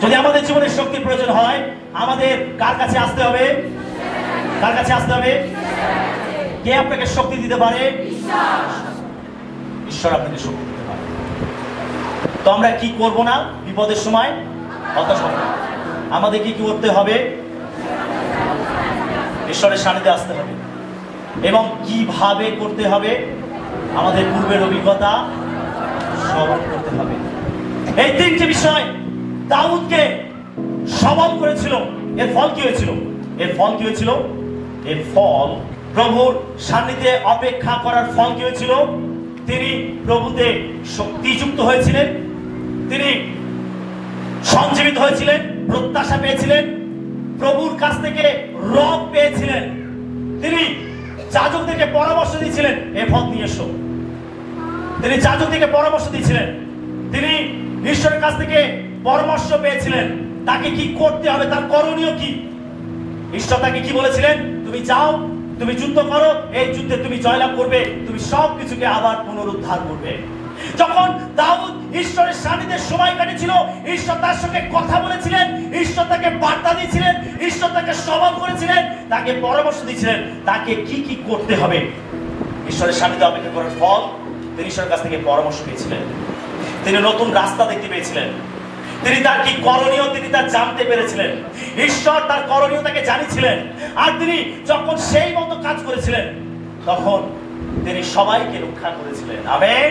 যদি আমাদের জীবনে শক্তির প্রয়োজন হয় আমাদের কার কাছে আসতে হবে? কার কাছে আসতে হবে? কে আপনাকে শক্তি দিতে পারে? ঈশ্বর আপনাকে শক্তি দিতে পারে। তো আমরা কি করব না? বিপদের সময় হতাশ হব না। আমাদের কি করতে হবে? ঈশ্বরের সান্নিধ্যে আসতে হবে। এবং কিভাবে করতে হবে? আমাদের পূর্বের অভিজ্ঞতা স্মরণ করতে হবে। এই 3টি বিষয় দাউদকে সবল করেছিল। এর ফল কি হয়েছিল? এর ফল কি হয়েছিল? এর ফল প্রভুর সান্নিধ্যে অপেক্ষা করার ফল কি হয়েছিল? তিনি প্রভুতে শক্তিযুক্ত হয়েছিলেন, তিনি সঞ্জীবিত হয়েছিলেন, প্রত্যাশা পেয়েছিলেন, প্রভুর কাছ থেকে রব পেয়েছিলেন। তিনি যাজকদেরকে পরামর্শ দিয়েছিলেন, এ ফল নিয়ে এসো। তিনি যাজকদেরকে পরামর্শ দিয়েছিলেন, তিনি ঈশ্বরের কাছ থেকে পরামর্শ পেয়েছিলেন তাকে কি করতে হবে, তার করণীয় কি। ঈশ্বর তাকে কি বলেছিলেন? তুমি যাও, তুমি যুদ্ধ করো, এই যুদ্ধে তুমি জয়লাভ করবে, তুমি সবকিছুকে আবার পুনরুদ্ধার করবে। যখন দাউদ ঈশ্বরের সান্নিধ্যে সময় কাটিয়েছিল, ঈশ্বর তার সঙ্গে কথা বলেছিলেন, ঈশ্বর তাকে বার্তা দিয়েছিলেন, ঈশ্বর তাকে সবল করেছিলেন, তাকে পরামর্শ দিয়েছিলেন তাকে কি কি করতে হবে। ঈশ্বরের সান্নিধ্যে অপেক্ষা করার ফল তিনি ঈশ্বরের কাছ থেকে পরামর্শ পেয়েছিলেন, তিনি নতুন রাস্তা দেখতে পেয়েছিলেন, তিনি তার কি করণীয় তিনি তা জানতে পেরেছিলেন। ঈশ্বর তার করণীয় তাকে জানিয়েছিলেন, আর তিনি যখন সেই মতো কাজ করেছিলেন তখন তিনি সবাইকে রক্ষা করেছিলেন। আমেন।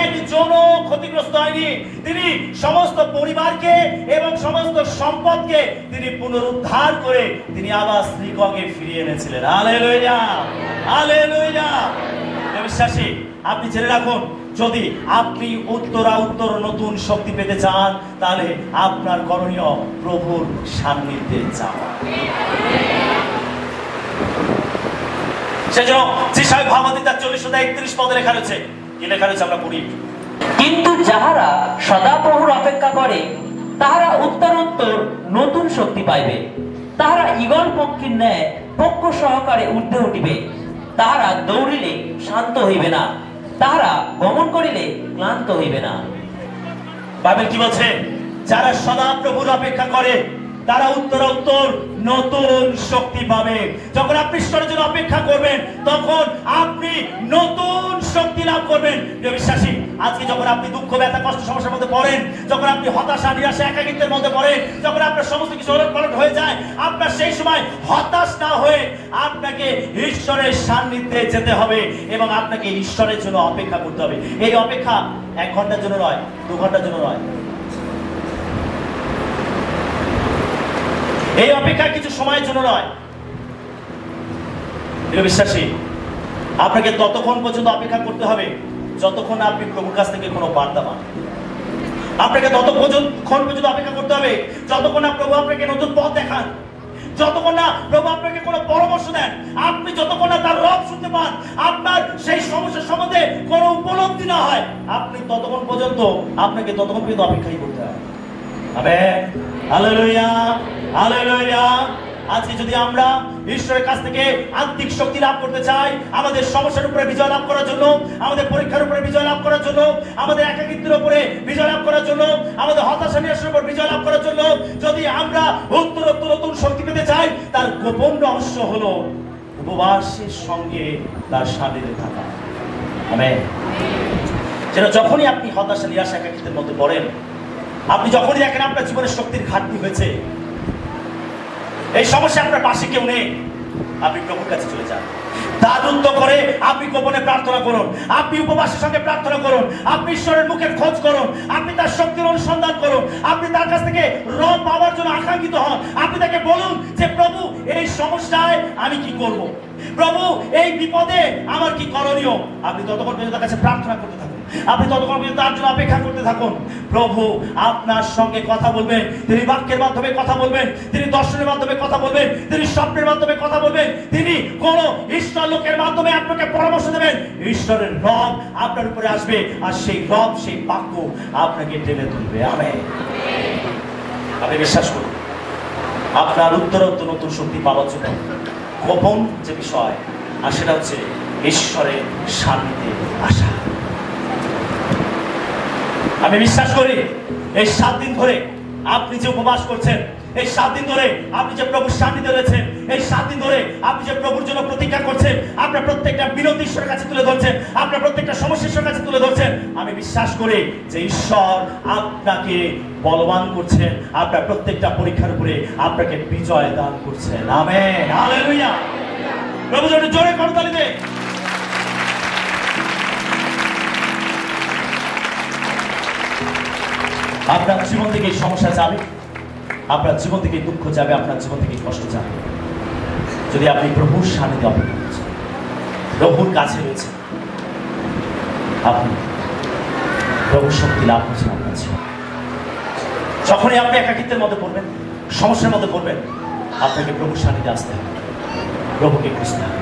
একজনও ক্ষতিগ্রস্ত হয়নি। তিনি সমস্ত পরিবারকে এবং সমস্ত সম্পদকে তিনি পুনরুদ্ধার করে তিনি আবার স্ত্রীগণকে ফিরিয়ে এনেছিলেন। Hallelujah, hallelujah. বিশ্বাসী, আপনি জেনে রাখুন, যদি আপনি উত্তর নতুন শক্তি পেতে চান তাহলে আপনার করণীয় প্রভুর সান্নিধ্যে যাওয়া। সেজন্য যিশায় ভাবাদি তার 40:31 পদে লেখা রয়েছে, কি লেখা রয়েছে আমরা পড়ি। কিন্তু যাহারা সদাপ্রভুর অপেক্ষা করে তাহারা উত্তর নতুন শক্তি পাইবে, তাহারা ঈগল পক্ষীর ন্যায় পক্ষ সহকারে ঊর্ধ্বে উঠিবে, তাহারা দৌড়িলে শান্ত হইবে না, তাহারা গমন করিলে ক্লান্ত হইবে না। বাইবেল কি বলছে? যারা সদাপ্রভুর অপেক্ষা করে তারা উত্তর নতুন শক্তি পাবে। যখন আপনি ঈশ্বরের জন্য অপেক্ষা করবেন তখন আপনি নতুন শক্তি লাভ করবেন। বিশ্বাসী, আজকে যখন আপনি দুঃখ, ব্যথা, কষ্ট, সমস্যার মধ্যে পড়েন, যখন আপনি হতাশা, নিরাশা, একাকিত্বের মধ্যে পড়েন, যখন আপনার সমস্ত কিছু ওলটপালট হয়ে যায়, আপনার সেই সময় হতাশ না হয়ে আপনাকে ঈশ্বরের সান্নিধ্যে যেতে হবে এবং আপনাকে ঈশ্বরের জন্য অপেক্ষা করতে হবে। এই অপেক্ষা 1 ঘন্টার জন্য নয়, 2 ঘন্টার জন্য নয়। এই অপেক্ষা কিছু সময়ের জন্য নয়। বিশ্বাসী, আপনাকে ততক্ষণ পর্যন্ত অপেক্ষা করতে হবে যতক্ষণ আপনি প্রভুর কাছ থেকে কোনো বার্তা পান। আপনাকে ততক্ষণ পর্যন্ত অপেক্ষা করতে হবে যতক্ষণ না প্রভু আপনাকে নতুন পথ দেখান, যতক্ষণ না প্রভু আপনাকে কোনো পরামর্শ দেন, আপনি যতক্ষণ না তার রব শুনতে পান, আপনার সেই সমস্যার সম্বন্ধে কোনো উপলব্ধি না হয়, আপনি ততক্ষণ পর্যন্ত অপেক্ষাই করতে হয়। আমেন। Hallelujah, hallelujah. আজকে যদি আমরা ঈশ্বরের কাছ থেকে আত্মিক শক্তি লাভ করতে চাই, আমাদের সমস্যার উপরে বিজয় লাভ করার জন্য, আমাদের পরীক্ষার উপরে বিজয় লাভ করার জন্য, আমাদের একাকিত্বের উপরে বিজয় লাভ করার জন্য, আমাদের হতাশা নিরাশার উপর বিজয় লাভ করার জন্য, যদি আমরা নতুন শক্তি পেতে চাই, তার গোপন রহস্য হলো উপবাসের সঙ্গে তার সান্নিধ্যে থাকা। আমেন। যেন যখনই আপনি হতাশা, নিরাশা, একাকিত্বের মধ্যে পড়েন, আপনি যখনই দেখেন আপনার জীবনের শক্তির ঘাটতি হয়েছে, এই সমস্যা আপনার পাশে কেউ নেই, আপনি প্রভুর কাছে চলে যান। দাদুত্ব করে আপনি গোপনে প্রার্থনা করুন, আপনি উপবাসের সঙ্গে প্রার্থনা করুন, আপনি ঈশ্বরের মুখের খোঁজ করুন, আপনি তার শক্তির অনুসন্ধান করুন, আপনি তার কাছ থেকে রব পাওয়ার জন্য আকাঙ্ক্ষিত হন। আপনি তাকে বলুন যে প্রভু, এই সমস্যায় আমি কি করব, প্রভু এই বিপদে আমার কি করণীয়। আপনি ততক্ষণ পর্যন্ত তার কাছে প্রার্থনা করতে থাকুন, আপনি ততক্ষণ পর্যন্ত তার জন্য অপেক্ষা করতে থাকুন। প্রভু আপনার সঙ্গে কথা বলবেন, তিনি বাক্যের মাধ্যমে কথা বলবেন, তিনি দর্শনের মাধ্যমে কথা বলবেন, তিনি স্বপ্নের মাধ্যমে কথা বলবেন, তিনি কোন ঈশ্বর লোকের মাধ্যমে আপনাকে পরামর্শ দেবেন। ঈশ্বরের রব আপনার উপরে আসবে, আর সেই রব, সেই বাক্য আপনাকে টেনে তুলবে। আমেন। আপনি বিশ্বাস করুন, আপনার উত্তর নতুন শক্তি পাওয়ার জন্য গোপন যে বিষয়, আর সেটা হচ্ছে ঈশ্বরের সান্নিধ্যে আসা। আমি বিশ্বাস করি এই 7 দিন ধরে আপনি যে উপবাস করছেন, এই 7 দিন ধরে আপনি যে প্রভুর সান্নিধ্যে রয়েছেন, এই 7 দিন ধরে আপনি যে প্রভুর জন্য প্রতীক্ষা করছেন, আপনার প্রত্যেকটা বিনতি ঈশ্বরের কাছে তুলে ধরছেন, আপনার প্রত্যেকটা সমস্যা ঈশ্বরের কাছে তুলে ধরছেন, আমি বিশ্বাস করি যে ঈশ্বর আপনাকে বলবান করছেন, আপনার প্রত্যেকটা পরীক্ষার উপরে আপনাকে বিজয় দান করছেন। আমেন। হালেলুয়া। প্রভু জন্য জোরে করতালি দে। আপনার জীবন থেকে সমস্যা যাবে, আপনার জীবন থেকে দুঃখ যাবে, আপনার জীবন থেকে কষ্ট যাবে, যদি আপনি প্রভুর সান্নিধ্যে অপেক্ষা করছেন, প্রভুর কাছে রয়েছে, আপনি প্রভুর শক্তি লাভ করছেন আপনার জীবন। যখনই আপনি একাকিত্বের মধ্যে পড়বেন, সমস্যার মধ্যে পড়বেন, আপনাকে প্রভুর সান্নিধ্যে আসতে হবে, প্রভুকে খুঁজতে হবে।